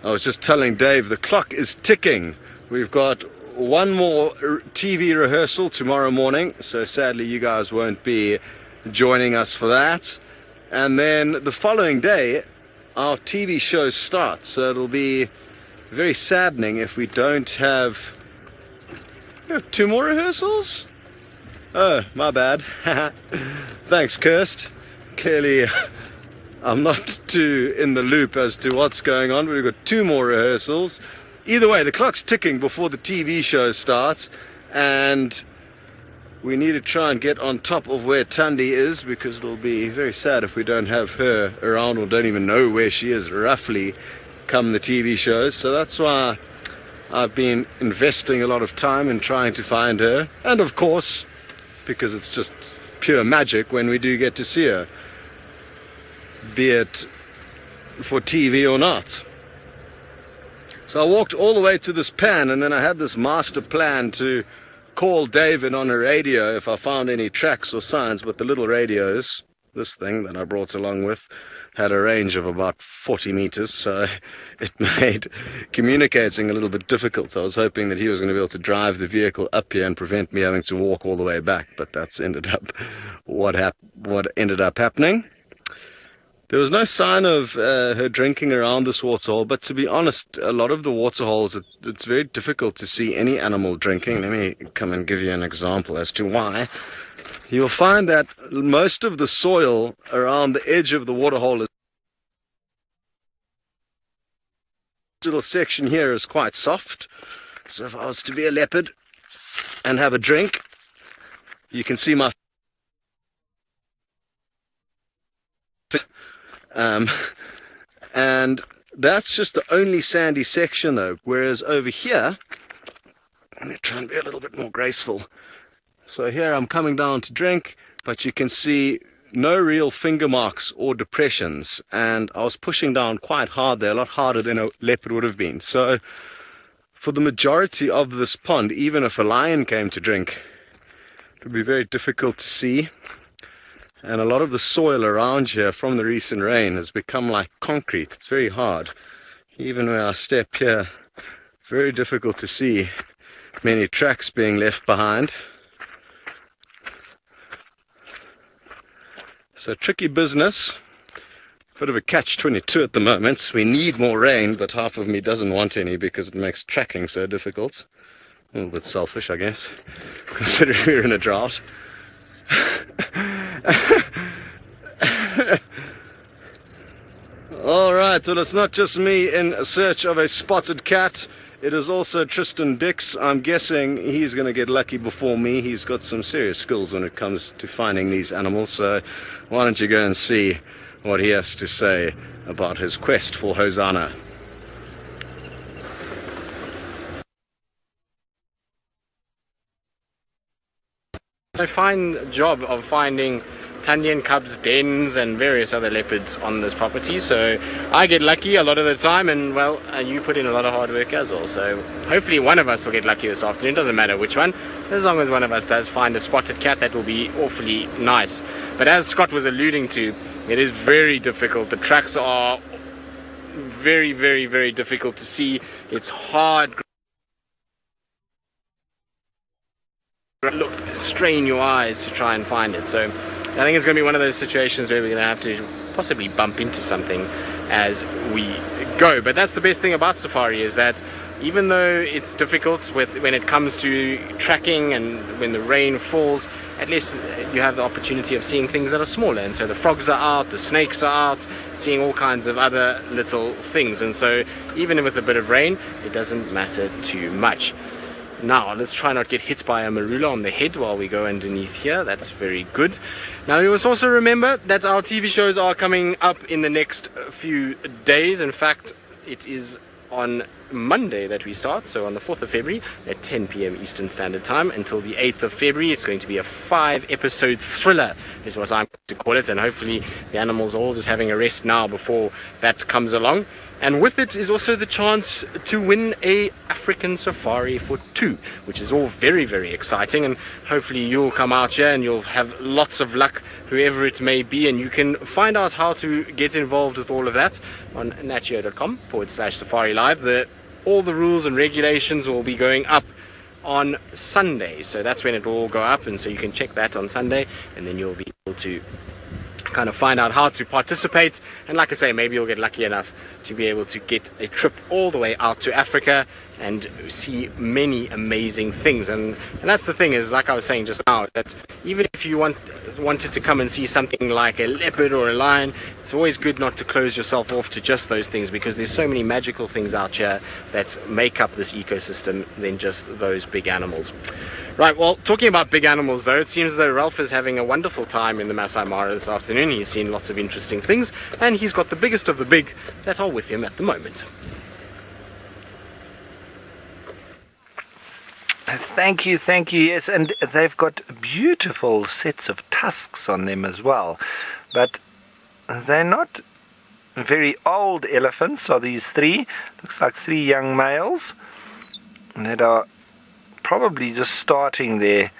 was just telling Dave, the clock is ticking. We've got one more TV rehearsal tomorrow morning, so sadly you guys won't be joining us for that. And then the following day, our TV show starts, so it'll be very saddening if we don't have... We have 2 more rehearsals? Oh, my bad. Thanks, Kirst. Clearly, I'm not too in the loop as to what's going on, but we've got 2 more rehearsals. Either way, the clock's ticking before the TV show starts, and we need to try and get on top of where Tundi is, because it'll be very sad if we don't have her around or don't even know where she is roughly come the TV shows. So that's why I've been investing a lot of time in trying to find her, and of course, because it's just pure magic when we do get to see her, be it for TV or not. So I walked all the way to this pan, and then I had this master plan to call David on a radio if I found any tracks or signs, but the little radios, this thing that I brought along with, had a range of about 40 meters, so it made communicating a little bit difficult. So I was hoping that he was going to be able to drive the vehicle up here and prevent me having to walk all the way back, but that's ended up what ended up happening. There was no sign of her drinking around this waterhole, but to be honest, a lot of the waterholes, it's very difficult to see any animal drinking. Let me come and give you an example as to why. You'll find that most of the soil around the edge of the waterhole is... This little section here is quite soft. So if I was to be a leopard and have a drink, you can see my... and that's just the only sandy section though, whereas over here, let me try and be a little bit more graceful. So here I'm coming down to drink, but you can see no real finger marks or depressions, and I was pushing down quite hard there, a lot harder than a leopard would have been. So for the majority of this pond, even if a lion came to drink, it would be very difficult to see. And a lot of the soil around here from the recent rain has become like concrete. It's very hard. Even where I step here, it's very difficult to see many tracks being left behind. So tricky business. Bit of a catch-22 at the moment. We need more rain, but half of me doesn't want any because it makes tracking so difficult. A little bit selfish, I guess, considering we're in a drought. Alright, well, it's not just me in search of a spotted cat. It is also Tristan Dix. I'm guessing he's going to get lucky before me. He's got some serious skills when it comes to finding these animals. So why don't you go and see what he has to say about his quest for Hosanna. A fine job of finding Tanyan cubs dens and various other leopards on this property, so I get lucky a lot of the time, and well, you put in a lot of hard work as well, so hopefully one of us will get lucky this afternoon. Doesn't matter which one, as long as one of us does find a spotted cat, that will be awfully nice. But as Scott was alluding to, it is very difficult. The tracks are very, very, very difficult to see. It's hard. Look, strain your eyes to try and find it. So I think it's going to be one of those situations where we're going to have to possibly bump into something as we go. But that's the best thing about safari, is that even though it's difficult when it comes to tracking and when the rain falls, at least you have the opportunity of seeing things that are smaller. And so the frogs are out, the snakes are out, seeing all kinds of other little things. And so even with a bit of rain, it doesn't matter too much. Now, let's try not get hit by a marula on the head while we go underneath here. That's very good. Now, you must also remember that our TV shows are coming up in the next few days. In fact, it is on Monday that we start, so on the 4th of February at 10 p.m. Eastern Standard Time until the 8th of February. It's going to be a 5-episode thriller, is what I'm going to call it, and hopefully the animals are all just having a rest now before that comes along. And with it is also the chance to win a African safari for 2, which is all very, very exciting, and hopefully you'll come out here and you'll have lots of luck, whoever it may be, and you can find out how to get involved with all of that on natio.com/safari live. All the rules and regulations will be going up on Sunday, so that's when it will all go up, and so you can check that on Sunday, and then you'll be able to kind of find out how to participate. And like I say, maybe you'll get lucky enough to be able to get a trip all the way out to Africa and see many amazing things. And that's the thing, is like I was saying just now, is that even if you wanted to come and see something like a leopard or a lion, it's always good not to close yourself off to just those things, because there's so many magical things out here that make up this ecosystem than just those big animals. Right, well, talking about big animals though, it seems as though Ralph is having a wonderful time in the Masai Mara this afternoon. He's seen lots of interesting things, and he's got the biggest of the big that are with him at the moment. Thank you, yes, and they've got beautiful sets of tusks on them as well, but they're not very old elephants, are these 3. Looks like 3 young males that are probably just starting their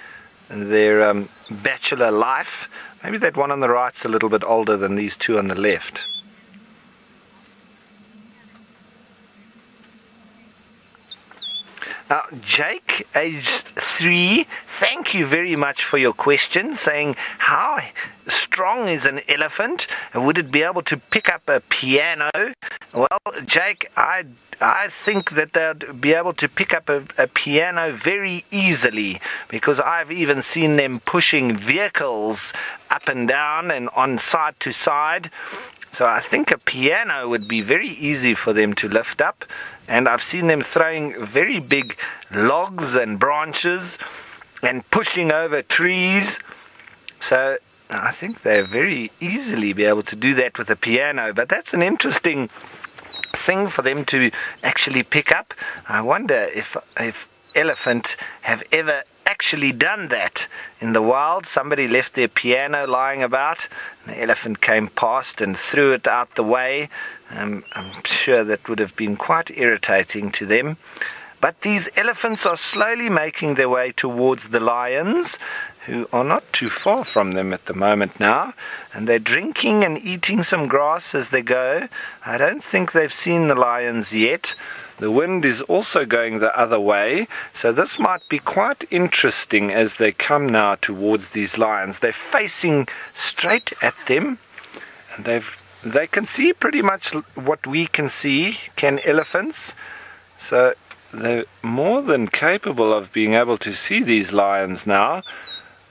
bachelor life. Maybe that one on the right's a little bit older than these 2 on the left. Now, Jake, aged 3, thank you very much for your question, saying how strong is an elephant, and would it be able to pick up a piano? Well, Jake, I think that they'd be able to pick up a piano very easily, because I've even seen them pushing vehicles up and down and on side to side. So I think a piano would be very easy for them to lift up. And I've seen them throwing very big logs and branches and pushing over trees. So I think they'll very easily be able to do that with a piano. But that's an interesting thing for them to actually pick up. I wonder if elephant have ever actually done that in the wild. Somebody left their piano lying about, and the elephant came past and threw it out the way. I'm sure that would have been quite irritating to them. But these elephants are slowly making their way towards the lions, who are not too far from them at the moment now, and they're drinking and eating some grass as they go. I don't think they've seen the lions yet. The wind is also going the other way, so this might be quite interesting as they come now towards these lions. They're facing straight at them, and they can see pretty much what we can see, can elephants. So they're more than capable of being able to see these lions now,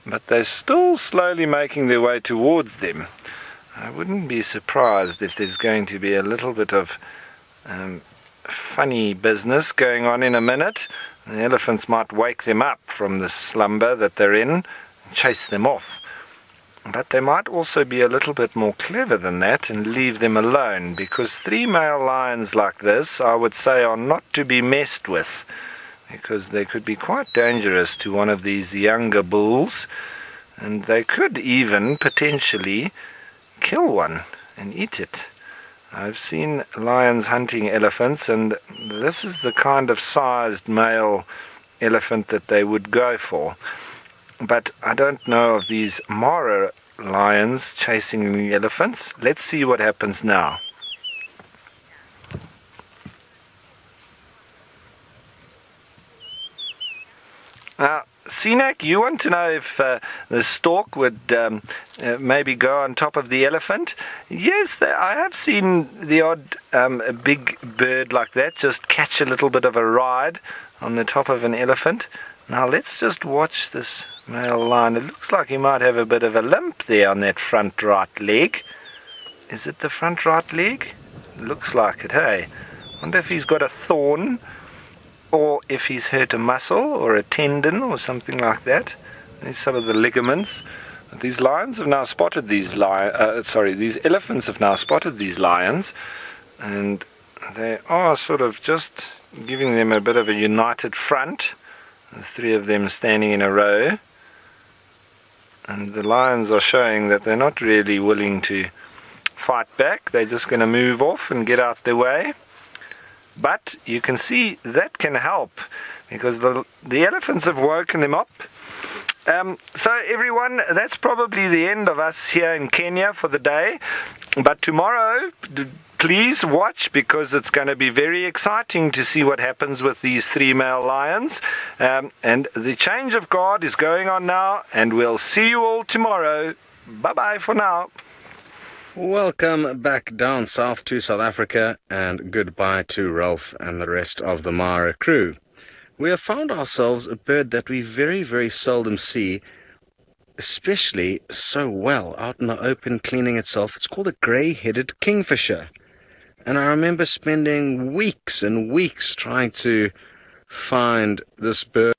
but they're still slowly making their way towards them. I wouldn't be surprised if there's going to be a little bit of funny business going on in a minute. The elephants might wake them up from the slumber that they're in and chase them off. But they might also be a little bit more clever than that and leave them alone, because 3 male lions like this, I would say, are not to be messed with, because they could be quite dangerous to one of these younger bulls. and they could even potentially kill one and eat it. I've seen lions hunting elephants, and this is the kind of sized male elephant that they would go for. But I don't know of these Mara lions chasing the elephants. Let's see what happens now. Now, Sinek, you want to know if the stork would maybe go on top of the elephant? Yes, I have seen the odd big bird like that just catch a little bit of a ride on the top of an elephant. Now let's just watch this male lion. It looks like he might have a bit of a limp there on that front right leg. Is it the front right leg? Looks like it, hey? Wonder if he's got a thorn, or if he's hurt a muscle or a tendon or something like that. There's some of the ligaments. These lions have now spotted these these elephants have now spotted these lions, and they are sort of just giving them a bit of a united front. The three of them standing in a row, and the lions are showing that they're not really willing to fight back. They're just going to move off and get out their way. But you can see that can help, because the elephants have woken them up. So everyone, that's probably the end of us here in Kenya for the day. But tomorrow, please watch, because it's going to be very exciting to see what happens with these three male lions. And the change of guard is going on now, and we'll see you all tomorrow. Bye-bye for now. Welcome back down south to South Africa, and goodbye to Ralph and the rest of the Mara crew. We have found ourselves a bird that we very, very seldom see, especially so well out in the open cleaning itself. It's called a grey-headed kingfisher. And I remember spending weeks and weeks trying to find this bird.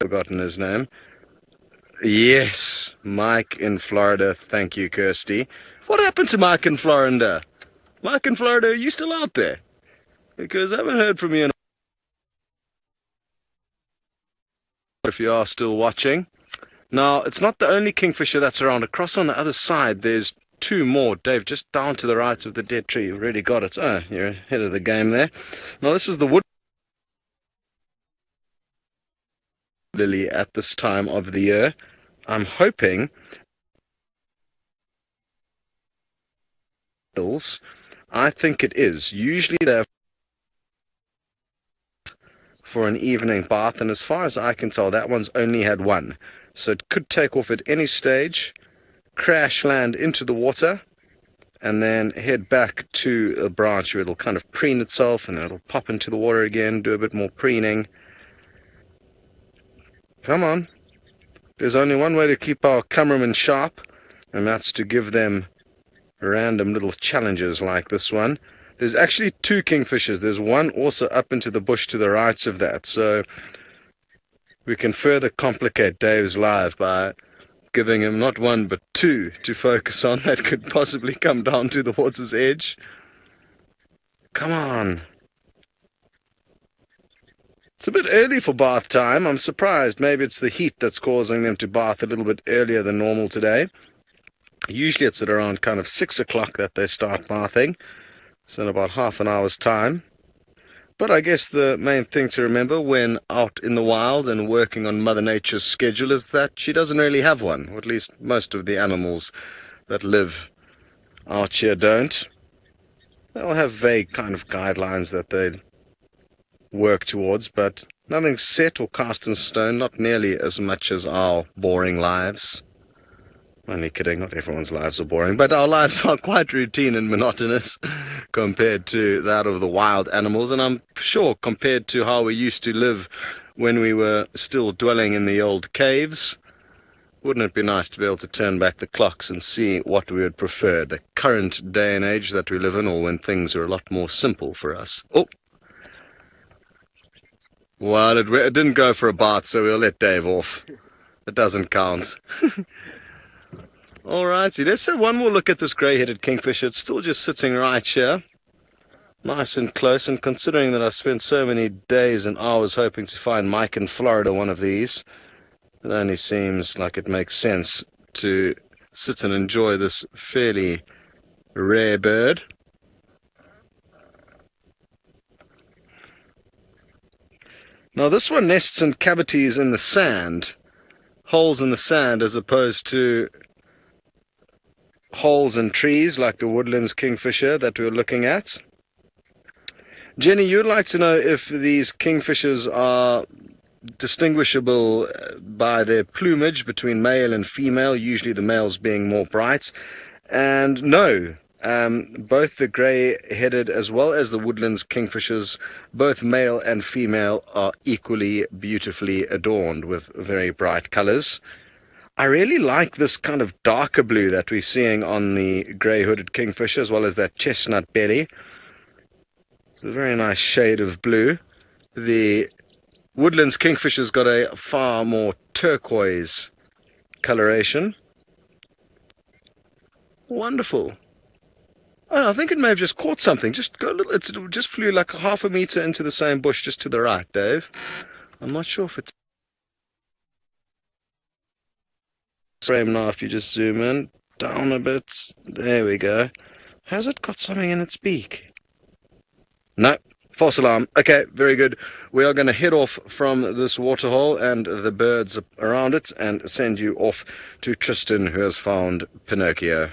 Forgotten his name. Yes, Mike in Florida. Thank you, Kirsty. What happened to Mike in Florida? Mike in Florida, are you still out there? Because I haven't heard from you. If you are still watching. Now, it's not the only kingfisher that's around. Across on the other side, there's two more. Dave, just down to the right of the dead tree. You've really got it. Oh, you're ahead of the game there. Now, this is the wood lily at this time of the year. I'm hoping I think it is. Usually they're for an evening bath, and as far as I can tell, that one's only had one. So it could take off at any stage, crash land into the water, and then head back to a branch where it'll kind of preen itself, and it'll pop into the water again, do a bit more preening. Come on. There's only one way to keep our cameramen sharp, and that's to give them random little challenges like this one. There's actually two kingfishers. There's one also up into the bush to the right of that. So we can further complicate Dave's life by giving him not one but two to focus on that could possibly come down to the water's edge. Come on. It's a bit early for bath time. I'm surprised. Maybe it's the heat that's causing them to bath a little bit earlier than normal today. Usually it's at around kind of 6 o'clock that they start bathing. So in about half an hour's time. But I guess the main thing to remember when out in the wild and working on Mother Nature's schedule is that she doesn't really have one. Or at least most of the animals that live out here don't. They'll have vague kind of guidelines that they work towards, but nothing set or cast in stone, not nearly as much as our boring lives. Only kidding, not everyone's lives are boring, but our lives are quite routine and monotonous compared to that of the wild animals, and I'm sure compared to how we used to live when we were still dwelling in the old caves. Wouldn't it be nice to be able to turn back the clocks and see what we would prefer, the current day and age that we live in, or when things are a lot more simple for us? Oh! Well, it didn't go for a bath, so we'll let Dave off. It doesn't count. Alrighty, let's have one more look at this grey-headed kingfisher. It's still just sitting right here. Nice and close, and considering that I spent so many days and hours hoping to find Mike in Florida one of these, it only seems like it makes sense to sit and enjoy this fairly rare bird. Now this one nests in cavities in the sand, holes in the sand, as opposed to holes in trees like the woodlands kingfisher that we were looking at. Jenny, you'd like to know if these kingfishers are distinguishable by their plumage between male and female, usually the males being more bright. And no, both the grey-headed as well as the woodlands kingfishers, both male and female, are equally beautifully adorned with very bright colours. I really like this kind of darker blue that we're seeing on the grey-hooded kingfisher, as well as that chestnut belly. It's a very nice shade of blue. The woodlands kingfisher's got a far more turquoise coloration. Wonderful. Oh, I think it may have just caught something. Just go a little. It just flew like half a meter into the same bush just to the right, Dave. I'm not sure if it's frame now. If you just zoom in down a bit, there we go. Has it got something in its beak? No, false alarm. Okay, very good. We are going to head off from this waterhole and the birds around it and send you off to Tristan, who has found Pinocchio.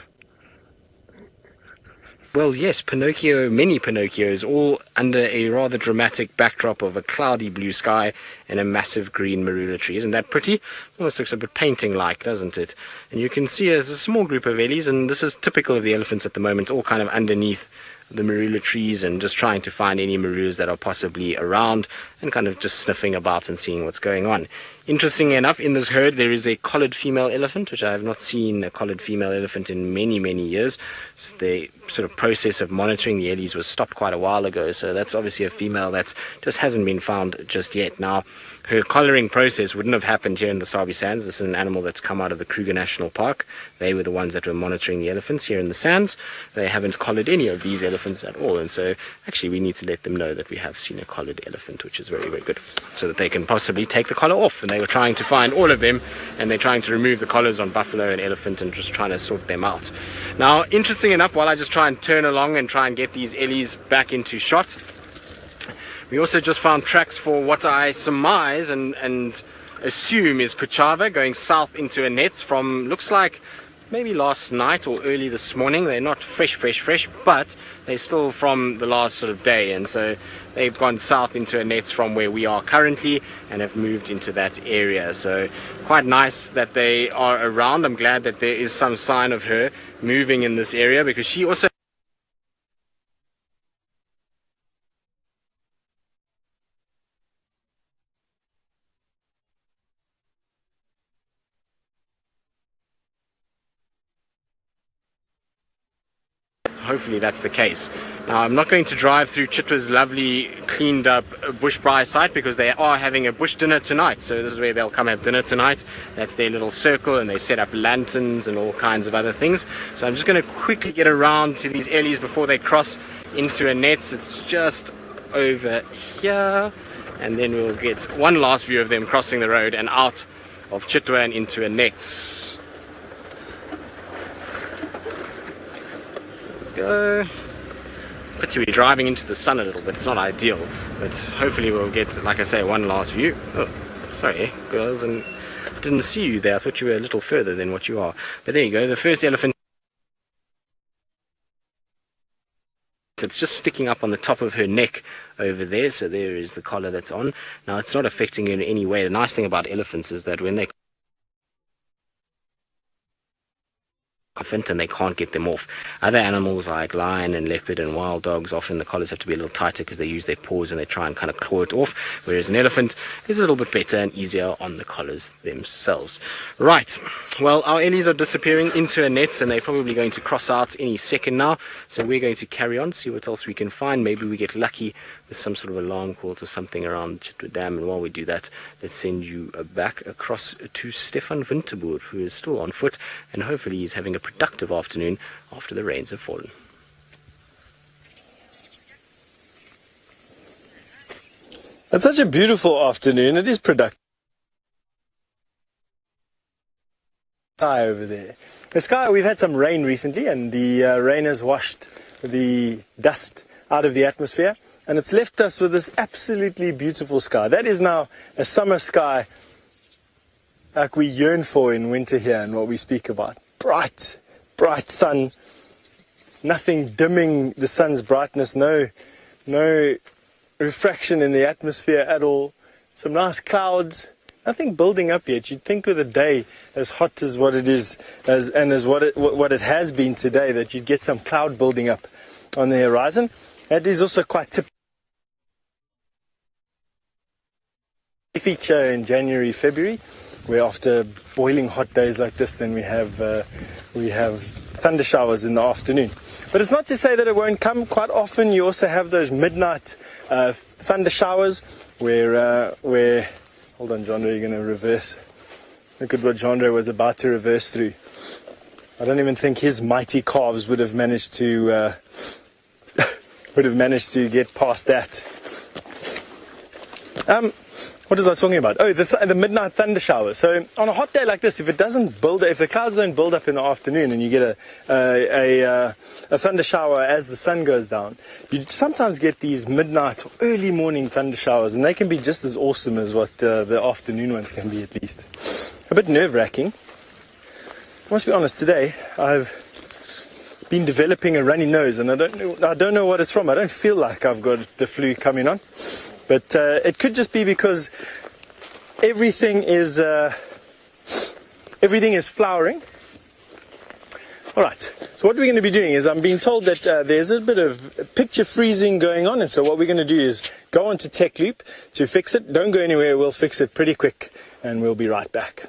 Well, yes, Pinocchio, many Pinocchios, all under a rather dramatic backdrop of a cloudy blue sky and a massive green marula tree. Isn't that pretty? Almost looks a bit painting-like, doesn't it? And you can see there's a small group of ellies, and this is typical of the elephants at the moment, all kind of underneath the marula trees and just trying to find any marulas that are possibly around and kind of just sniffing about and seeing what's going on. Interestingly enough, in this herd there is a collared female elephant, which I have not seen a collared female elephant in many, many years. So the sort of process of monitoring the ellies was stopped quite a while ago, so that's obviously a female that just hasn't been found just yet. Now, her collaring process wouldn't have happened here in the Sabi Sands. This is an animal that's come out of the Kruger National Park. They were the ones that were monitoring the elephants here in the sands. They haven't collared any of these elephants at all, and so actually we need to let them know that we have seen a collared elephant, which is very, very good, so that they can possibly take the collar off. And they were trying to find all of them, and they're trying to remove the collars on buffalo and elephant and just trying to sort them out. Now, interesting enough, while I just try and turn along and try and get these ellies back into shot, we also just found tracks for what I surmise and assume is Kuchava going south into a net from, looks like, maybe last night or early this morning. They're not fresh, but they're still from the last sort of day, and so they've gone south into a net from where we are currently and have moved into that area. So quite nice that they are around. I'm glad that there is some sign of her moving in this area, because she also hopefully that's the case. Now, I'm not going to drive through Chitwa's lovely cleaned up bush braai site, because they are having a bush dinner tonight. So this is where they'll come have dinner tonight. That's their little circle, and they set up lanterns and all kinds of other things. So I'm just going to quickly get around to these ellies before they cross into a net. It's just over here, and then we'll get one last view of them crossing the road and out of Chitwa and into a net. Go. Pity we're driving into the sun a little bit. It's not ideal, but hopefully we'll get, like I say, one last view. Oh, sorry, girls, and I didn't see you there. I thought you were a little further than what you are. But there you go, the first elephant. It's just sticking up on the top of her neck over there, so there is the collar that's on. Now, it's not affecting her in any way. The nice thing about elephants is that when they infant and they can't get them off. Other animals like lion and leopard and wild dogs, often the collars have to be a little tighter because they use their paws and they try and kind of claw it off, whereas an elephant is a little bit better and easier on the collars themselves. Right, well, our ellies are disappearing into a net and they're probably going to cross out any second now, so we're going to carry on, see what else we can find. Maybe we get lucky with some sort of alarm call or something around Chitwa Dam, and while we do that, let's send you back across to Stefan Winterboer, who is still on foot and hopefully is having a productive afternoon after the rains have fallen. It's such a beautiful afternoon. It is productive. Sky over there. The sky, we've had some rain recently, and the rain has washed the dust out of the atmosphere, and it's left us with this absolutely beautiful sky. That is now a summer sky like we yearn for in winter here, and what we speak about. Bright, bright sun, nothing dimming the sun's brightness, no refraction in the atmosphere at all. Some nice clouds, nothing building up yet. You'd think with a day as hot as what it is, as what it has been today, that you'd get some cloud building up on the horizon. That is also quite typical. Feature in January, February, where after boiling hot days like this, then we have thunder showers in the afternoon. But it's not to say that it won't come. Quite often you also have those midnight thunder showers where hold on, Jandre, you're going to reverse. Look at what Jandre was about to reverse through. I don't even think his mighty calves would have managed to get past that. What was I talking about? Oh, the midnight thunder shower. So on a hot day like this, if the clouds don't build up in the afternoon and you get a thunder shower as the sun goes down, you sometimes get these midnight or early morning thunder showers, and they can be just as awesome as what the afternoon ones can be, at least. A bit nerve-wracking. I must be honest, today I've been developing a runny nose, and I don't know what it's from. I don't feel like I've got the flu coming on. But it could just be because everything is flowering. All right. So what we're going to be doing is, I'm being told that there's a bit of picture freezing going on, and so what we're going to do is go on to Tech Loop to fix it. Don't go anywhere. We'll fix it pretty quick, and we'll be right back.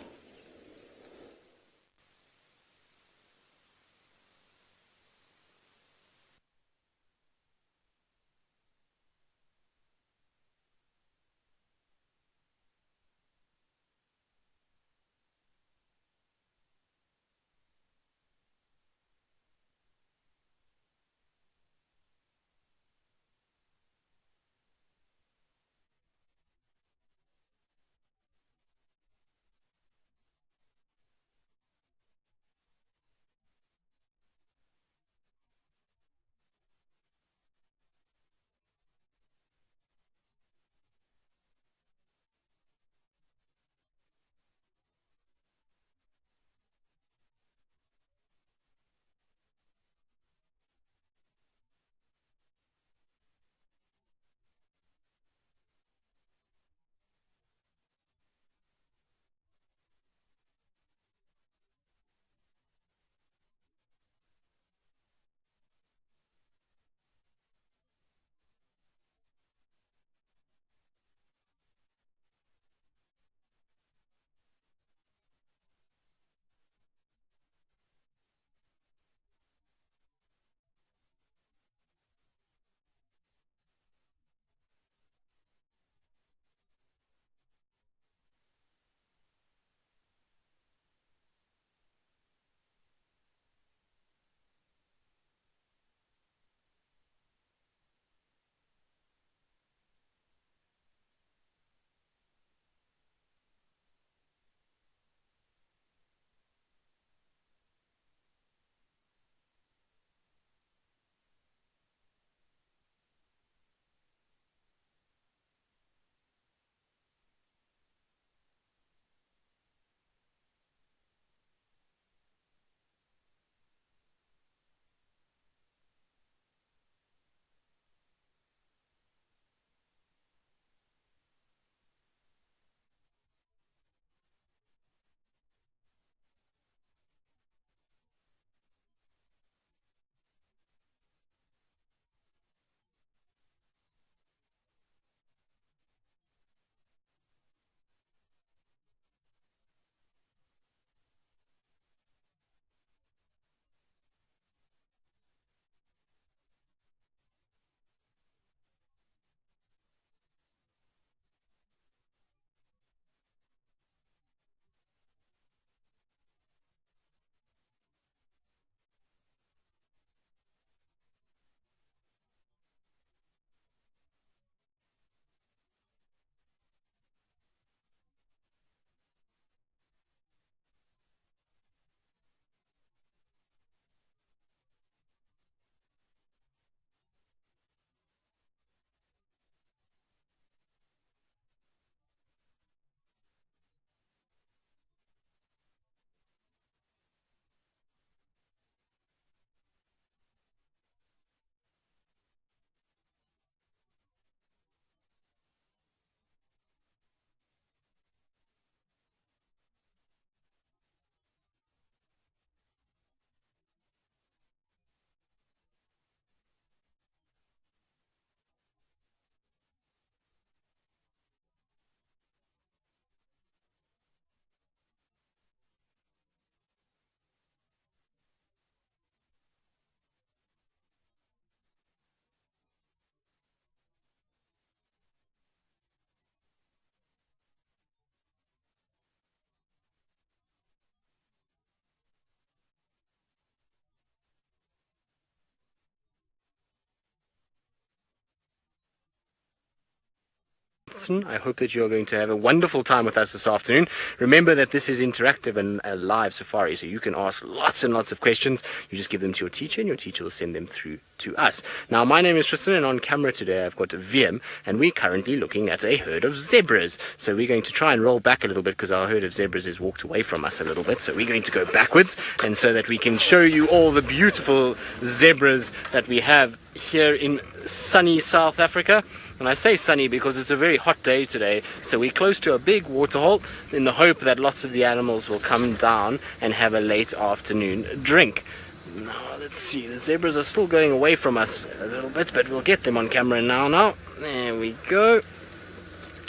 Tristan. I hope that you are going to have a wonderful time with us this afternoon. Remember that this is interactive and a live safari, so you can ask lots and lots of questions. You just give them to your teacher, and your teacher will send them through to us. Now, my name is Tristan, and on camera today I've got VM, and we're currently looking at a herd of zebras. So we're going to try and roll back a little bit because our herd of zebras has walked away from us a little bit. So we're going to go backwards, and so that we can show you all the beautiful zebras that we have here in sunny South Africa. And I say sunny because it's a very hot day today, so we're close to a big waterhole in the hope that lots of the animals will come down and have a late afternoon drink. Now, let's see, the zebras are still going away from us a little bit, but we'll get them on camera now. There we go.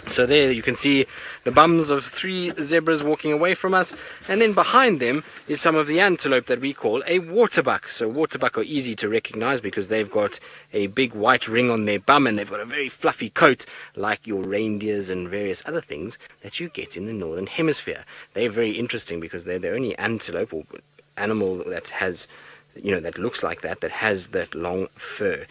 So there you can see the bums of 3 zebras walking away from us, and then behind them is some of the antelope that we call a waterbuck. So waterbuck are easy to recognize because they've got a big white ring on their bum, and they've got a very fluffy coat like your reindeers and various other things that you get in the northern hemisphere. They're very interesting because they're the only antelope or animal that has, that looks like that has that long fur.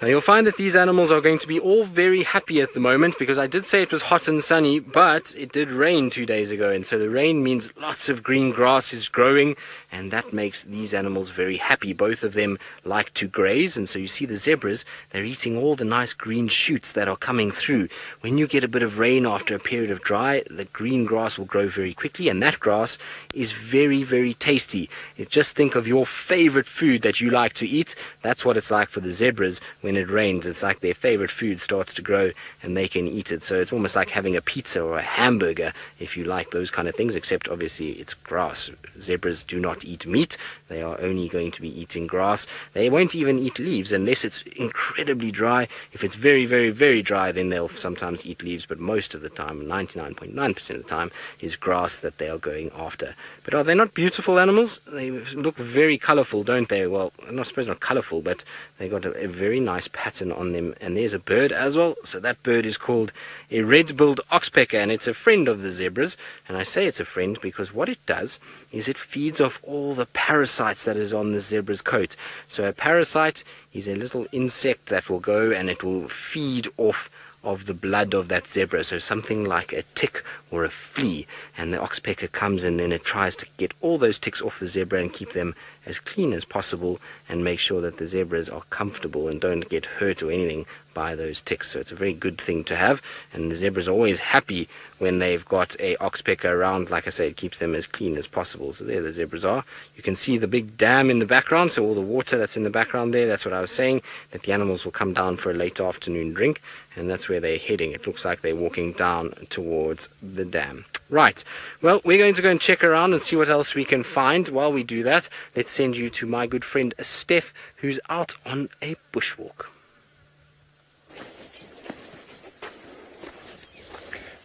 Now you'll find that these animals are going to be all very happy at the moment because I did say it was hot and sunny, but it did rain 2 days ago, and so the rain means lots of green grass is growing, and that makes these animals very happy. Both of them like to graze, and so you see the zebras, they're eating all the nice green shoots that are coming through. When you get a bit of rain after a period of dry, the green grass will grow very quickly, and that grass is very, very tasty. Just think of your favorite food that you like to eat. That's what it's like for the zebras. When it rains, it's like their favorite food starts to grow and they can eat it. So it's almost like having a pizza or a hamburger if you like those kind of things, except obviously it's grass. Zebras do not eat meat. They are only going to be eating grass. They won't even eat leaves unless it's incredibly dry. If it's very, very, very dry, then they'll sometimes eat leaves, but most of the time, 99.9% of the time, is grass that they are going after. But are they not beautiful animals? They look very colorful, don't they? Well, I suppose not colorful, but they got a very nice pattern on them. And there's a bird as well. So that bird is called a red-billed oxpecker, and it's a friend of the zebras. And I say it's a friend because what it does is it feeds off all the parasites that is on the zebra's coat. So a parasite is a little insect that will go and it will feed off of the blood of that zebra, so something like a tick or a flea, and the oxpecker comes and then it tries to get all those ticks off the zebra and keep them as clean as possible and make sure that the zebras are comfortable and don't get hurt or anything by those ticks. So it's a very good thing to have, and the zebras are always happy when they've got a oxpecker around. Like I say, it keeps them as clean as possible. So there the zebras are. You can see the big dam in the background, so all the water that's in the background there, that's what I was saying, that the animals will come down for a late afternoon drink, and that's where they're heading. It looks like they're walking down towards the dam. Right, well, we're going to go and check around and see what else we can find. While we do that, let's send you to my good friend Steph, who's out on a bushwalk.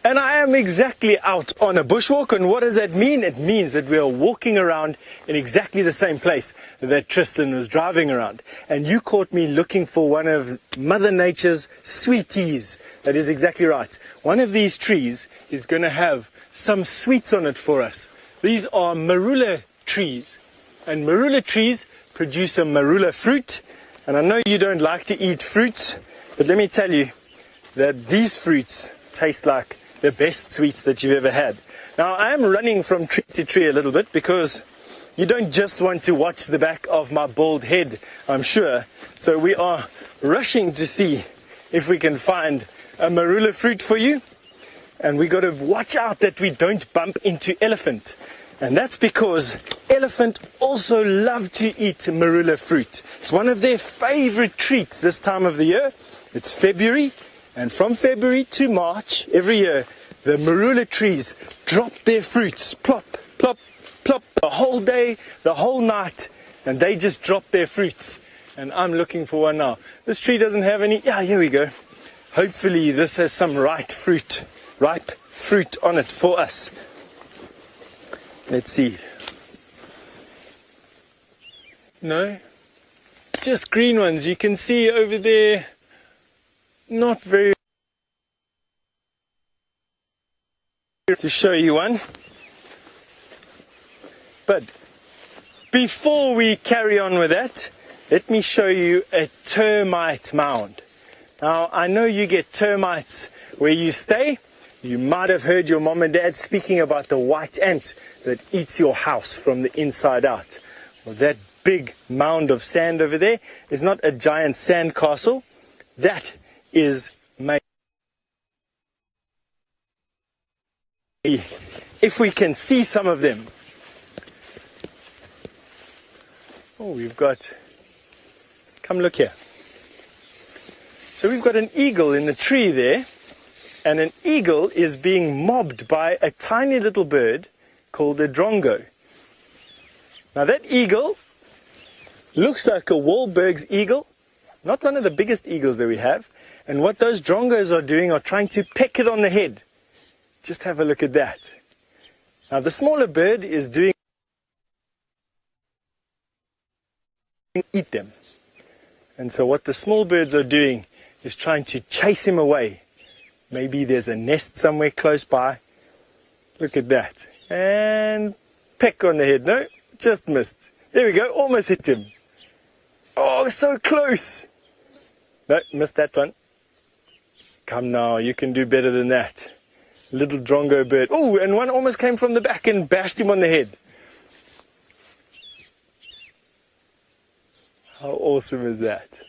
And I am exactly out on a bushwalk, and what does that mean? It means that we are walking around in exactly the same place that Tristan was driving around. And you caught me looking for one of Mother Nature's sweeties. That is exactly right. One of these trees is going to have some sweets on it for us. These are marula trees, and marula trees produce a marula fruit. And I know you don't like to eat fruits, but let me tell you that these fruits taste like the best sweets that you've ever had. Now, I am running from tree to tree a little bit because you don't just want to watch the back of my bald head, I'm sure. So we are rushing to see if we can find a marula fruit for you. And we got to watch out that we don't bump into elephant. And that's because elephant also love to eat marula fruit. It's one of their favorite treats this time of the year. It's February. And from February to March, every year, the marula trees drop their fruits, plop, plop, plop, the whole day, the whole night, and they just drop their fruits. And I'm looking for one now. This tree doesn't have any. Yeah, here we go. Hopefully this has some ripe fruit on it for us. Let's see. No? Just green ones. You can see over there. Not very. To show you one. But before we carry on with that, let me show you a termite mound. Now, I know you get termites where you stay, you might have heard your mom and dad speaking about the white ant that eats your house from the inside out. Well, that big mound of sand over there is not a giant sand castle. That is made. If we can see some of them. Oh, we've got, come look here. So we've got an eagle in the tree there, and an eagle is being mobbed by a tiny little bird called a drongo. Now that eagle looks like a Wahlberg's eagle, not one of the biggest eagles that we have, and what those drongos are doing are trying to peck it on the head. Just have a look at that. Now the smaller bird is doing eat them. And so what the small birds are doing is trying to chase him away. Maybe there's a nest somewhere close by. Look at that. And peck on the head. No, just missed. There we go, almost hit him. Oh, so close. No, missed that one. Come now, you can do better than that. Little drongo bird. Oh, and one almost came from the back and bashed him on the head. How awesome is that?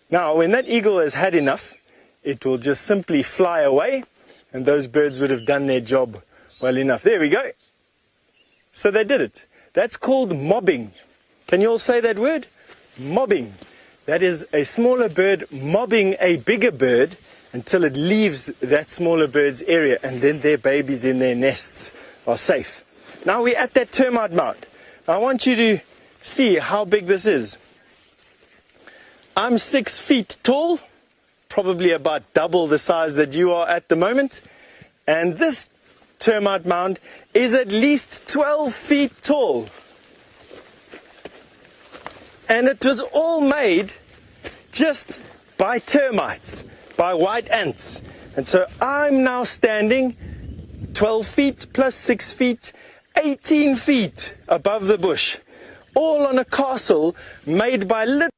Now, when that eagle has had enough, it will just simply fly away, and those birds would have done their job well enough. There we go. So they did it. That's called mobbing. Can you all say that word? Mobbing. That is a smaller bird mobbing a bigger bird until it leaves that smaller bird's area, and then their babies in their nests are safe. Now we're at that termite mound. I want you to see how big this is. I'm 6 feet tall, probably about double the size that you are at the moment, and this termite mound is at least 12 feet tall. And it was all made just by termites, by white ants. And so I'm now standing 12 feet plus 6 feet, 18 feet above the bush, all on a castle made by little.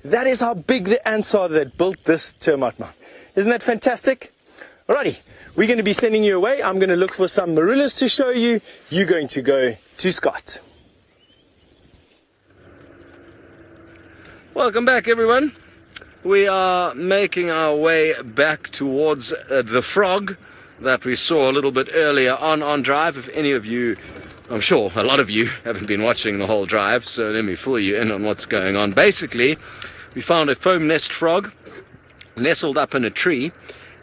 That is how big the ants are that built this termite mound. Isn't that fantastic? Alrighty, we're going to be sending you away. I'm going to look for some marulas to show you. You're going to go to Scott. Welcome back, everyone. We are making our way back towards the frog that we saw a little bit earlier on drive. If any of you, I'm sure a lot of you haven't been watching the whole drive, so let me fill you in on what's going on. Basically, we found a foam nest frog nestled up in a tree,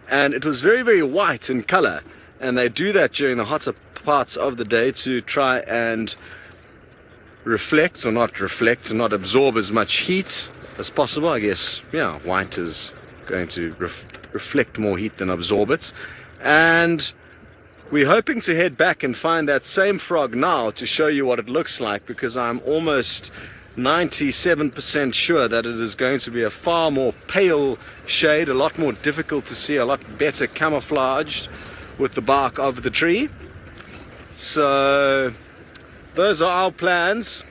and it was very, very white in color, and they do that during the hotter parts of the day to try and reflect, or not reflect, and not absorb as much heat as possible. I guess, yeah, white is going to reflect more heat than absorb it. And we're hoping to head back and find that same frog now to show you what it looks like, because I'm almost 97% sure that it is going to be a far more pale shade, a lot more difficult to see, a lot better camouflaged with the bark of the tree. So those are our plans.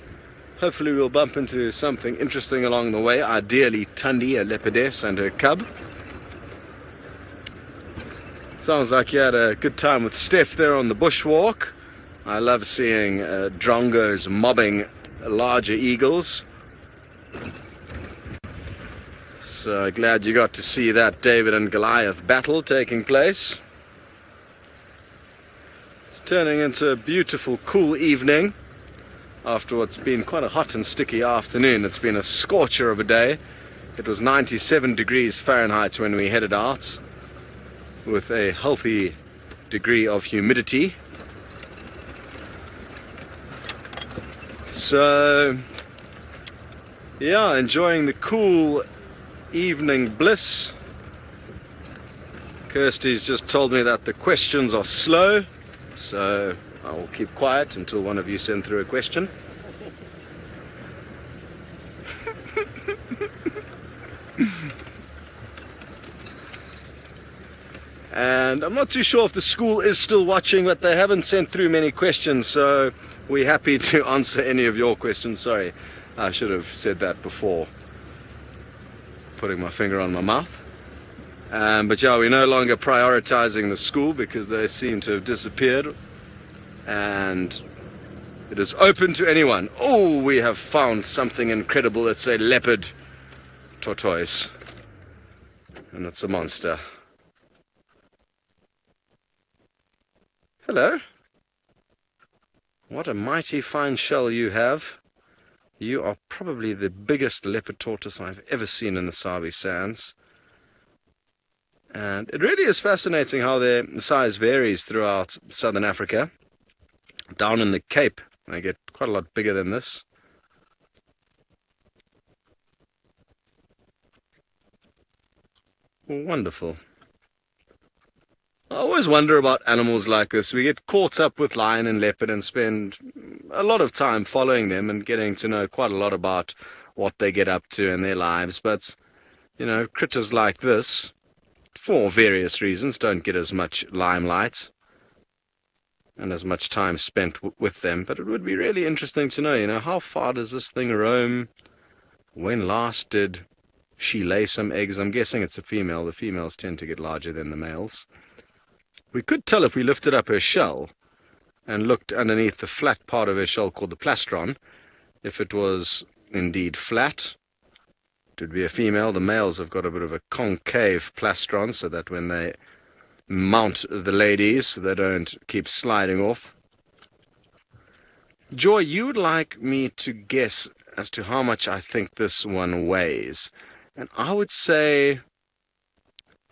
Hopefully we'll bump into something interesting along the way, ideally Tundi, a leopardess, and her cub. Sounds like you had a good time with Steph there on the bushwalk. I love seeing drongos mobbing larger eagles. So glad you got to see that David and Goliath battle taking place. It's turning into a beautiful, cool evening after what's been quite a hot and sticky afternoon. It's been a scorcher of a day. It was 97 degrees Fahrenheit when we headed out, with a healthy degree of humidity. So yeah, enjoying the cool evening bliss. Kirsty's just told me that the questions are slow, so I will keep quiet until one of you send through a question. And I'm not too sure if the school is still watching, but they haven't sent through many questions, so we're happy to answer any of your questions. Sorry, I should have said that before. putting my finger on my mouth. But yeah, we're no longer prioritizing the school because they seem to have disappeared. And it is open to anyone. Oh, we have found something incredible. It's a leopard tortoise. And it's a monster. Hello. What a mighty fine shell you have. You are probably the biggest leopard tortoise I've ever seen in the Sabi sands. And it really is fascinating how their size varies throughout southern Africa. Down in the Cape, they get quite a lot bigger than this. Wonderful. I always wonder about animals like this. We get caught up with lion and leopard and spend a lot of time following them and getting to know quite a lot about what they get up to in their lives. But, you know, critters like this, for various reasons, don't get as much limelight and as much time spent with them. But it would be really interesting to know, you know, how far does this thing roam? When last did she lay some eggs? I'm guessing it's a female. The females tend to get larger than the males. We could tell if we lifted up her shell and looked underneath the flat part of her shell called the plastron. If it was indeed flat, it would be a female. The males have got a bit of a concave plastron so that when they mount the ladies, they don't keep sliding off. Joy, you would like me to guess as to how much I think this one weighs. And I would say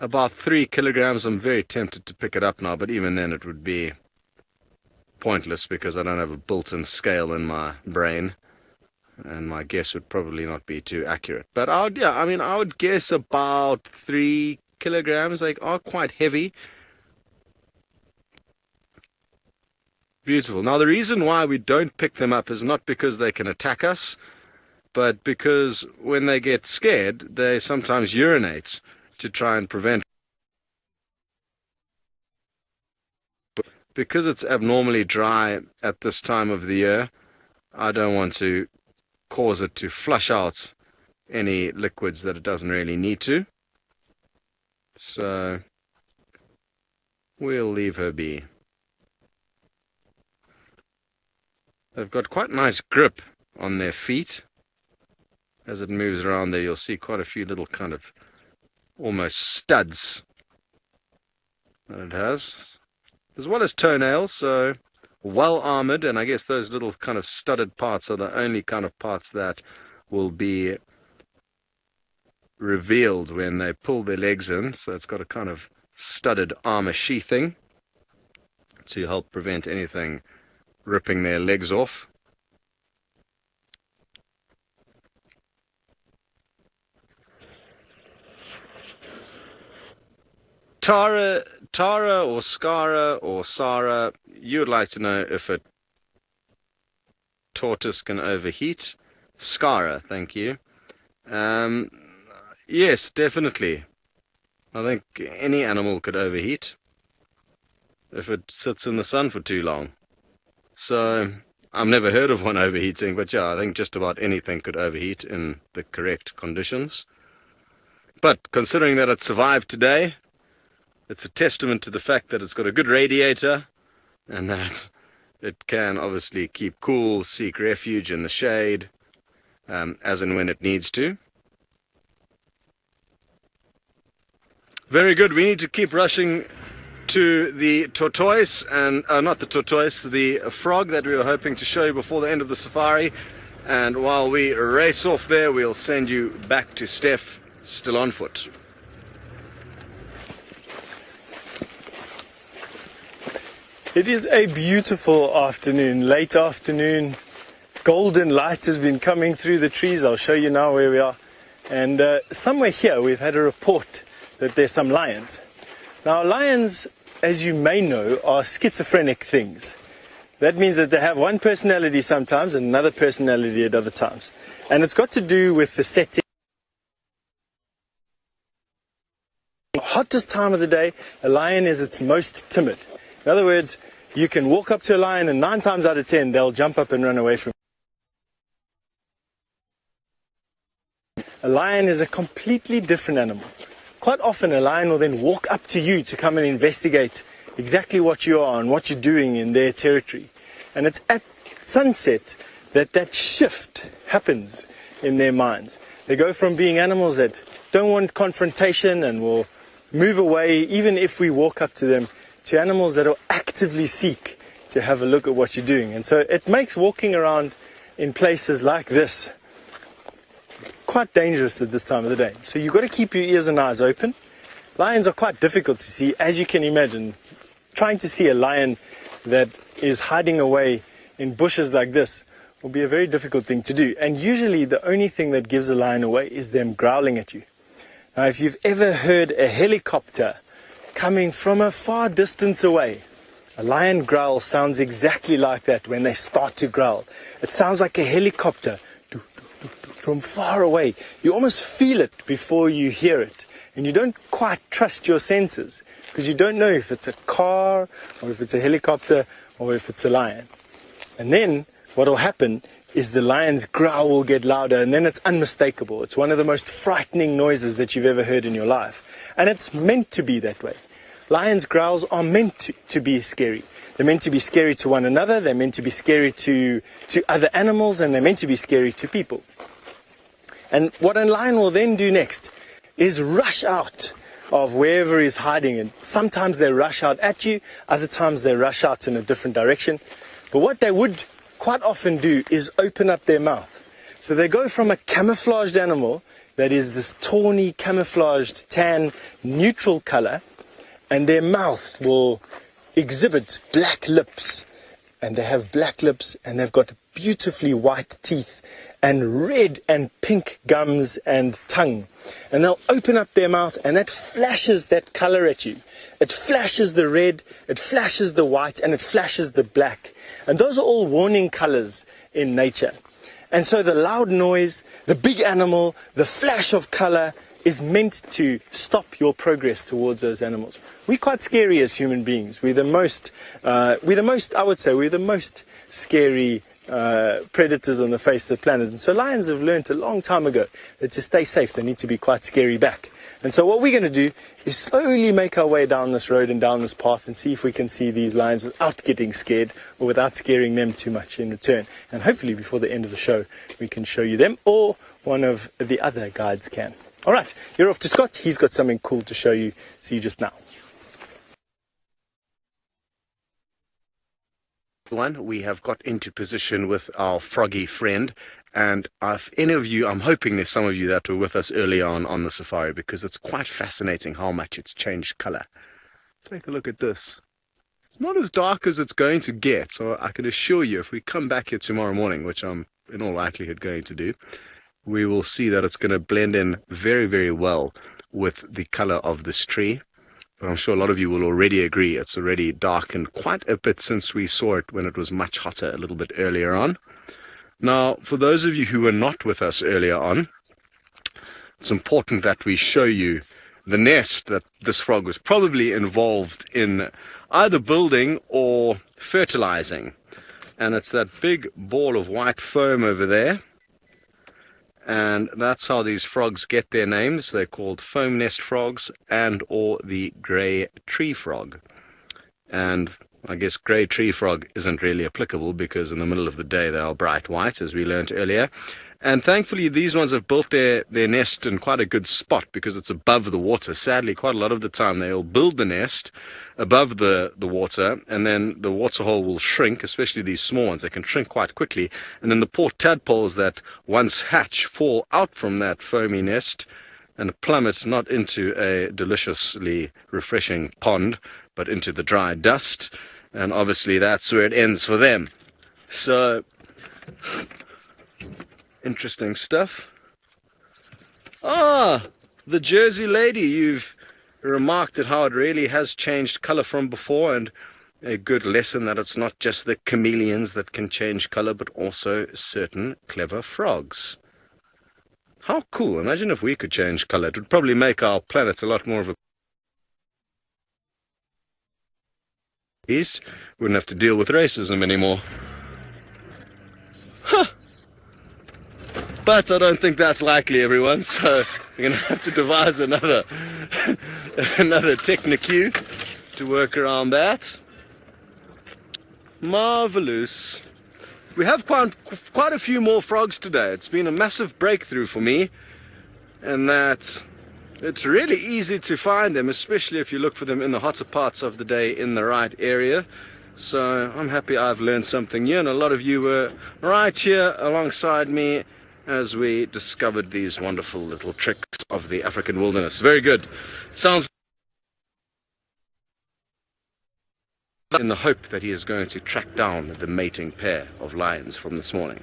about 3 kilograms. I'm very tempted to pick it up now, but even then it would be pointless because I don't have a built-in scale in my brain, and my guess would probably not be too accurate. But I would guess about 3 kilograms. They are quite heavy. Beautiful. Now the reason why we don't pick them up is not because they can attack us, but because when they get scared, they sometimes urinate to try and prevent. Because it's abnormally dry at this time of the year, I don't want to cause it to flush out any liquids that it doesn't really need to. So we'll leave her be. They've got quite nice grip on their feet. As it moves around there, you'll see quite a few little kind of almost studs that it has, as well as toenails, so well armored. And I guess those little kind of studded parts are the only kind of parts that will be revealed when they pull their legs in. So it's got a kind of studded armor sheathing to help prevent anything ripping their legs off. Tara or Skara or Sarah, you would like to know if a tortoise can overheat. Skara, thank you. Yes, definitely. I think any animal could overheat if it sits in the sun for too long. So I've never heard of one overheating, but yeah, I think just about anything could overheat in the correct conditions. But considering that it survived today, it's a testament to the fact that it's got a good radiator and that it can obviously keep cool, seek refuge in the shade, as and when it needs to. Very good. We need to keep rushing to the tortoise, and not the tortoise, the frog that we were hoping to show you before the end of the safari. And while we race off there, we'll send you back to Steph, still on foot. It is a beautiful afternoon, late afternoon. Golden light has been coming through the trees. I'll show you now where we are. And somewhere here we've had a report that there's some lions. Now lions, as you may know, are schizophrenic things. That means that they have one personality sometimes and another personality at other times. And it's got to do with the setting. The hottest time of the day, a lion is its most timid. In other words, you can walk up to a lion and 9 times out of 10 they'll jump up and run away from you. A lion is a completely different animal. Quite often a lion will then walk up to you to come and investigate exactly what you are and what you're doing in their territory. And it's at sunset that shift happens in their minds. They go from being animals that don't want confrontation and will move away even if we walk up to them, to animals that will actively seek to have a look at what you're doing. And so it makes walking around in places like this quite dangerous at this time of the day. So you've got to keep your ears and eyes open. Lions are quite difficult to see, as you can imagine. Trying to see a lion that is hiding away in bushes like this will be a very difficult thing to do. And usually the only thing that gives a lion away is them growling at you. Now, if you've ever heard a helicopter coming from a far distance away, a lion growl sounds exactly like that when they start to growl. It sounds like a helicopter from far away. You almost feel it before you hear it. And you don't quite trust your senses because you don't know if it's a car or if it's a helicopter or if it's a lion. And then what will happen is the lion's growl will get louder, and then it's unmistakable. It's one of the most frightening noises that you've ever heard in your life. And it's meant to be that way. Lions' growls are meant to be scary. They're meant to be scary to one another, they're meant to be scary to other animals, and they're meant to be scary to people. And what a lion will then do next is rush out of wherever he's hiding. And sometimes they rush out at you, other times they rush out in a different direction. But what they would quite often do is open up their mouth. So they go from a camouflaged animal that is this tawny, camouflaged, tan, neutral color, and their mouth will exhibit black lips. And they have black lips, and they've got beautifully white teeth and red and pink gums and tongue. And they'll open up their mouth, and that flashes that color at you. It flashes the red, it flashes the white, and it flashes the black. And those are all warning colors in nature. And so the loud noise, the big animal, the flash of color is meant to stop your progress towards those animals. We're quite scary as human beings. We're the most scary predators on the face of the planet. And so lions have learned a long time ago that to stay safe, they need to be quite scary back. And so what we're going to do is slowly make our way down this road and down this path and see if we can see these lions without getting scared or without scaring them too much in return. And hopefully before the end of the show, we can show you them, or one of the other guides can. All right, you're off to Scott. He's got something cool to show you. See you just now. We have got into position with our froggy friend, and if any of you, I'm hoping there's some of you that were with us early on the safari, because it's quite fascinating how much it's changed color. Take a look at this. It's not as dark as it's going to get, so I can assure you if we come back here tomorrow morning, which I'm in all likelihood going to do, we will see that it's going to blend in very, very well with the color of this tree. But I'm sure a lot of you will already agree it's already darkened quite a bit since we saw it when it was much hotter a little bit earlier on. Now, for those of you who were not with us earlier on, it's important that we show you the nest that this frog was probably involved in either building or fertilizing. And it's that big ball of white foam over there. And that's how these frogs get their names. They're called foam nest frogs and or the grey tree frog. And I guess grey tree frog isn't really applicable because in the middle of the day they are bright white, as we learnt earlier. And thankfully these ones have built their nest in quite a good spot because it's above the water. Sadly, quite a lot of the time they'll build the nest above the water, and then the water hole will shrink, especially these small ones. They can shrink quite quickly, and then the poor tadpoles that once hatch fall out from that foamy nest and plummet not into a deliciously refreshing pond, but into the dry dust, and obviously that's where it ends for them. So interesting stuff. The Jersey lady, you've remarked at how it really has changed color from before, and a good lesson that it's not just the chameleons that can change color, but also certain clever frogs. How cool. Imagine if we could change color. It would probably make our planet a lot more of a piece. Wouldn't have to deal with racism anymore. Huh. But I don't think that's likely, everyone, so we're going to have to devise another technique to work around that. Marvelous. We have quite a few more frogs today. It's been a massive breakthrough for me, and that it's really easy to find them, especially if you look for them in the hotter parts of the day in the right area. So I'm happy I've learned something new, and a lot of you were right here alongside me as we discovered these wonderful little tricks of the African wilderness. Very good. Sounds in the hope that he is going to track down the mating pair of lions from this morning.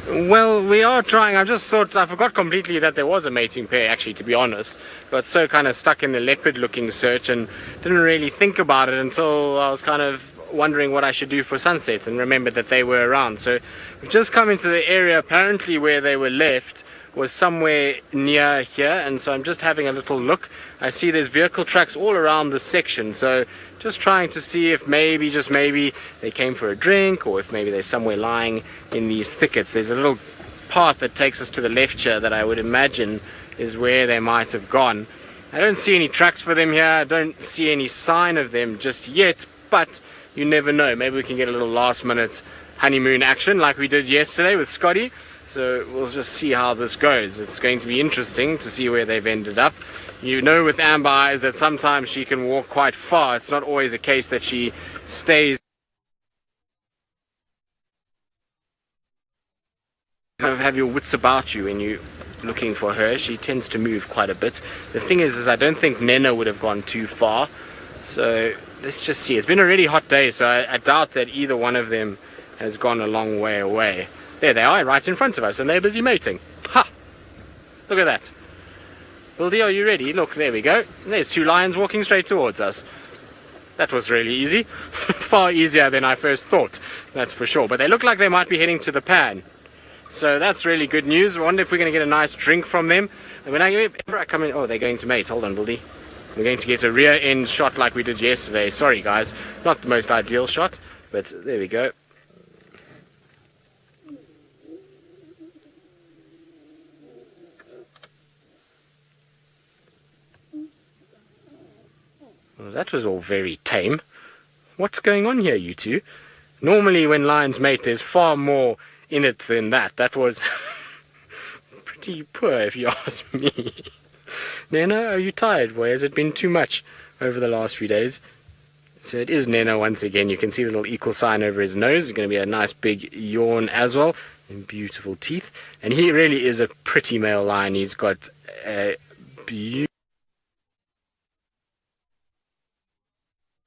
Well, we are trying. I just thought, I forgot completely that there was a mating pair, actually, to be honest. Got so kind of stuck in the leopard-looking search and didn't really think about it until I was kind of wondering what I should do for sunset and remembered that they were around. So we've just come into the area apparently where they were left was somewhere near here, and so I'm just having a little look. I see there's vehicle tracks all around this section, so just trying to see if maybe, just maybe, they came for a drink, or if maybe they're somewhere lying in these thickets. There's a little path that takes us to the left here that I would imagine is where they might have gone. I don't see any tracks for them here. I don't see any sign of them just yet, but you never know. Maybe we can get a little last minute honeymoon action like we did yesterday with Scotty. So we'll just see how this goes. It's going to be interesting to see where they've ended up. You know with Amber Eyes that sometimes she can walk quite far. It's not always a case that she stays. Kind of have your wits about you when you're looking for her. She tends to move quite a bit. The thing is I don't think Nhenha would have gone too far. So let's just see. It's been a really hot day, so I doubt that either one of them has gone a long way away. There they are, right in front of us, and they're busy mating. Ha! Look at that. Wildy, are you ready? Look, there we go. There's two lions walking straight towards us. That was really easy. Far easier than I first thought, that's for sure. But they look like they might be heading to the pan. So that's really good news. I wonder if we're going to get a nice drink from them. And when I come in... Oh, they're going to mate. Hold on, Wildy. We're going to get a rear end shot like we did yesterday. Sorry, guys. Not the most ideal shot, but there we go. Well, that was all very tame. What's going on here, you two? Normally when lions mate, there's far more in it than that. That was pretty poor, if you ask me. Nhenha, are you tired, boy? Has it been too much over the last few days? So it is Nhenha once again. You can see the little equal sign over his nose. It's going to be a nice big yawn as well. And beautiful teeth. And he really is a pretty male lion. He's got a beautiful...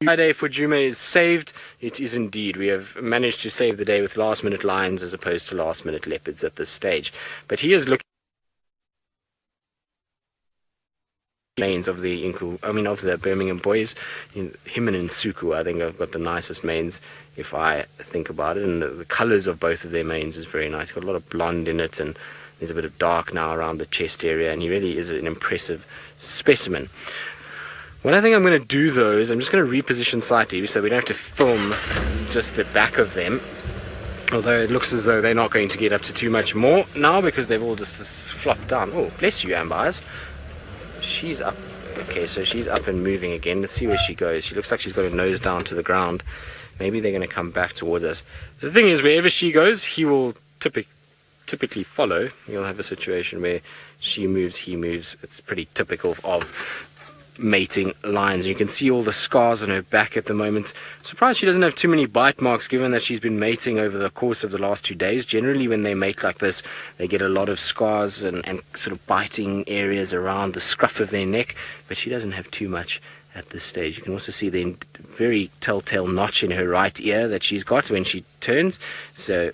Friday for Djuma is saved. It is indeed. We have managed to save the day with last-minute lions as opposed to last-minute leopards at this stage. But he is looking manes of the Birmingham boys. Him and Nsuku, I think, have got the nicest manes if I think about it. And the colours of both of their manes is very nice. Got a lot of blonde in it, and there's a bit of dark now around the chest area. And he really is an impressive specimen. What I think I'm going to do, though, is I'm just going to reposition slightly so we don't have to film just the back of them. Although it looks as though they're not going to get up to too much more now because they've all just flopped down. Oh, bless you, Amber Eyes. She's up. Okay, so she's up and moving again. Let's see where she goes. She looks like she's got her nose down to the ground. Maybe they're going to come back towards us. The thing is, wherever she goes, he will typically follow. You'll have a situation where she moves, he moves. It's pretty typical of mating lions. You can see all the scars on her back at the moment. I'm surprised she doesn't have too many bite marks given that she's been mating over the course of the last 2 days. Generally when they mate like this they get a lot of scars and sort of biting areas around the scruff of their neck, but she doesn't have too much at this stage. You can also see the very telltale notch in her right ear that she's got when she turns, so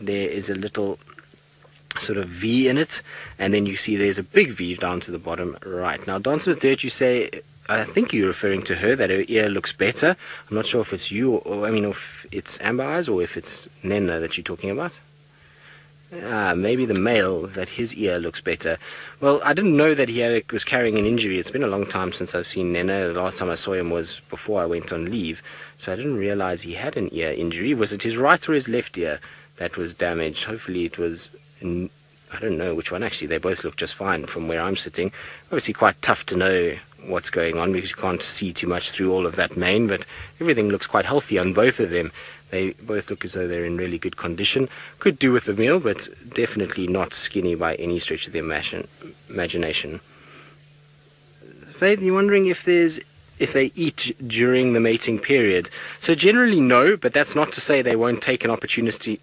there is a little sort of V in it, and then you see there's a big V down to the bottom right. Now, Dance with Dirt, you say, I think you're referring to her, that her ear looks better. I'm not sure if it's you, or if it's Amber Eyes, or if it's Nhenha that you're talking about. Maybe the male, that his ear looks better. Well, I didn't know that he was carrying an injury. It's been a long time since I've seen Nhenha. The last time I saw him was before I went on leave, so I didn't realize he had an ear injury. Was it his right or his left ear that was damaged. Hopefully it was I don't know which one actually. They both look just fine from where I'm sitting. Obviously quite tough to know what's going on because you can't see too much through all of that mane, but everything looks quite healthy on both of them. They both look as though they're in really good condition. Could do with the meal, but definitely not skinny by any stretch of the imagination. Faith, you're wondering if they eat during the mating period. So generally no, but that's not to say they won't take an opportunity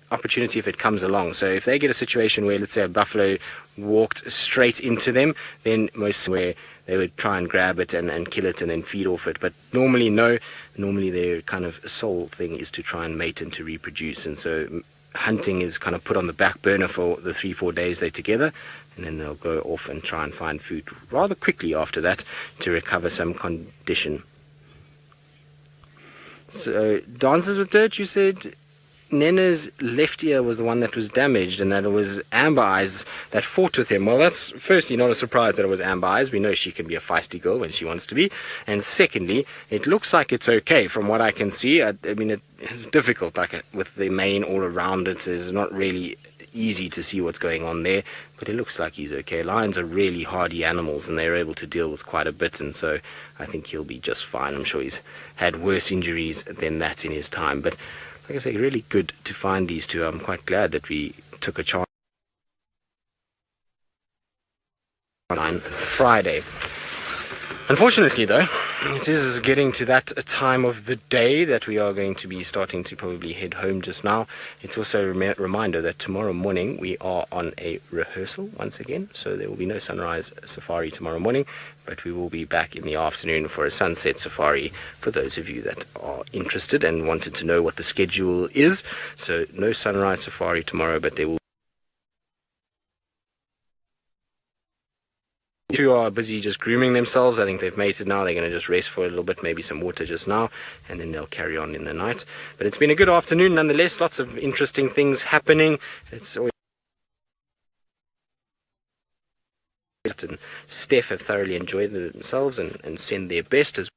if it comes along. So if they get a situation where, let's say, a buffalo walked straight into them, then most where they would try and grab it and kill it and then feed off it. But normally no. Normally their kind of sole thing is to try and mate and to reproduce. And so hunting is kind of put on the back burner for the 3-4 days they're together, and then they'll go off and try and find food rather quickly after that to recover some condition. So, Dances with Dirt, you said Nhenha's left ear was the one that was damaged and that it was Amber Eyes that fought with him. Well, that's firstly not a surprise that it was Amber Eyes. We know she can be a feisty girl when she wants to be. And secondly, it looks like it's okay from what I can see. I mean, it's difficult, with the mane all around it. It's not really easy to see what's going on there, but it looks like he's okay. Lions are really hardy animals and they're able to deal with quite a bit, and so I think he'll be just fine. I'm sure he's had worse injuries than that in his time, but like I say, really good to find these two. I'm quite glad that we took a chance on Friday. Unfortunately, though, it is getting to that time of the day that we are going to be starting to probably head home just now. It's also a reminder that tomorrow morning we are on a rehearsal once again, so there will be no sunrise safari tomorrow morning, but we will be back in the afternoon for a sunset safari for those of you that are interested and wanted to know what the schedule is. So no sunrise safari tomorrow, but there will two are busy just grooming themselves. I think they've mated now. They're going to just rest for a little bit, maybe some water just now, and then they'll carry on in the night. But it's been a good afternoon nonetheless. Lots of interesting things happening. It's always and Steph have thoroughly enjoyed themselves and send their best as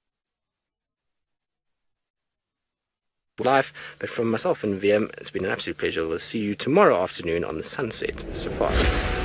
life. But from myself and VM, it's been an absolute pleasure. We'll see you tomorrow afternoon on the Sunset Safari.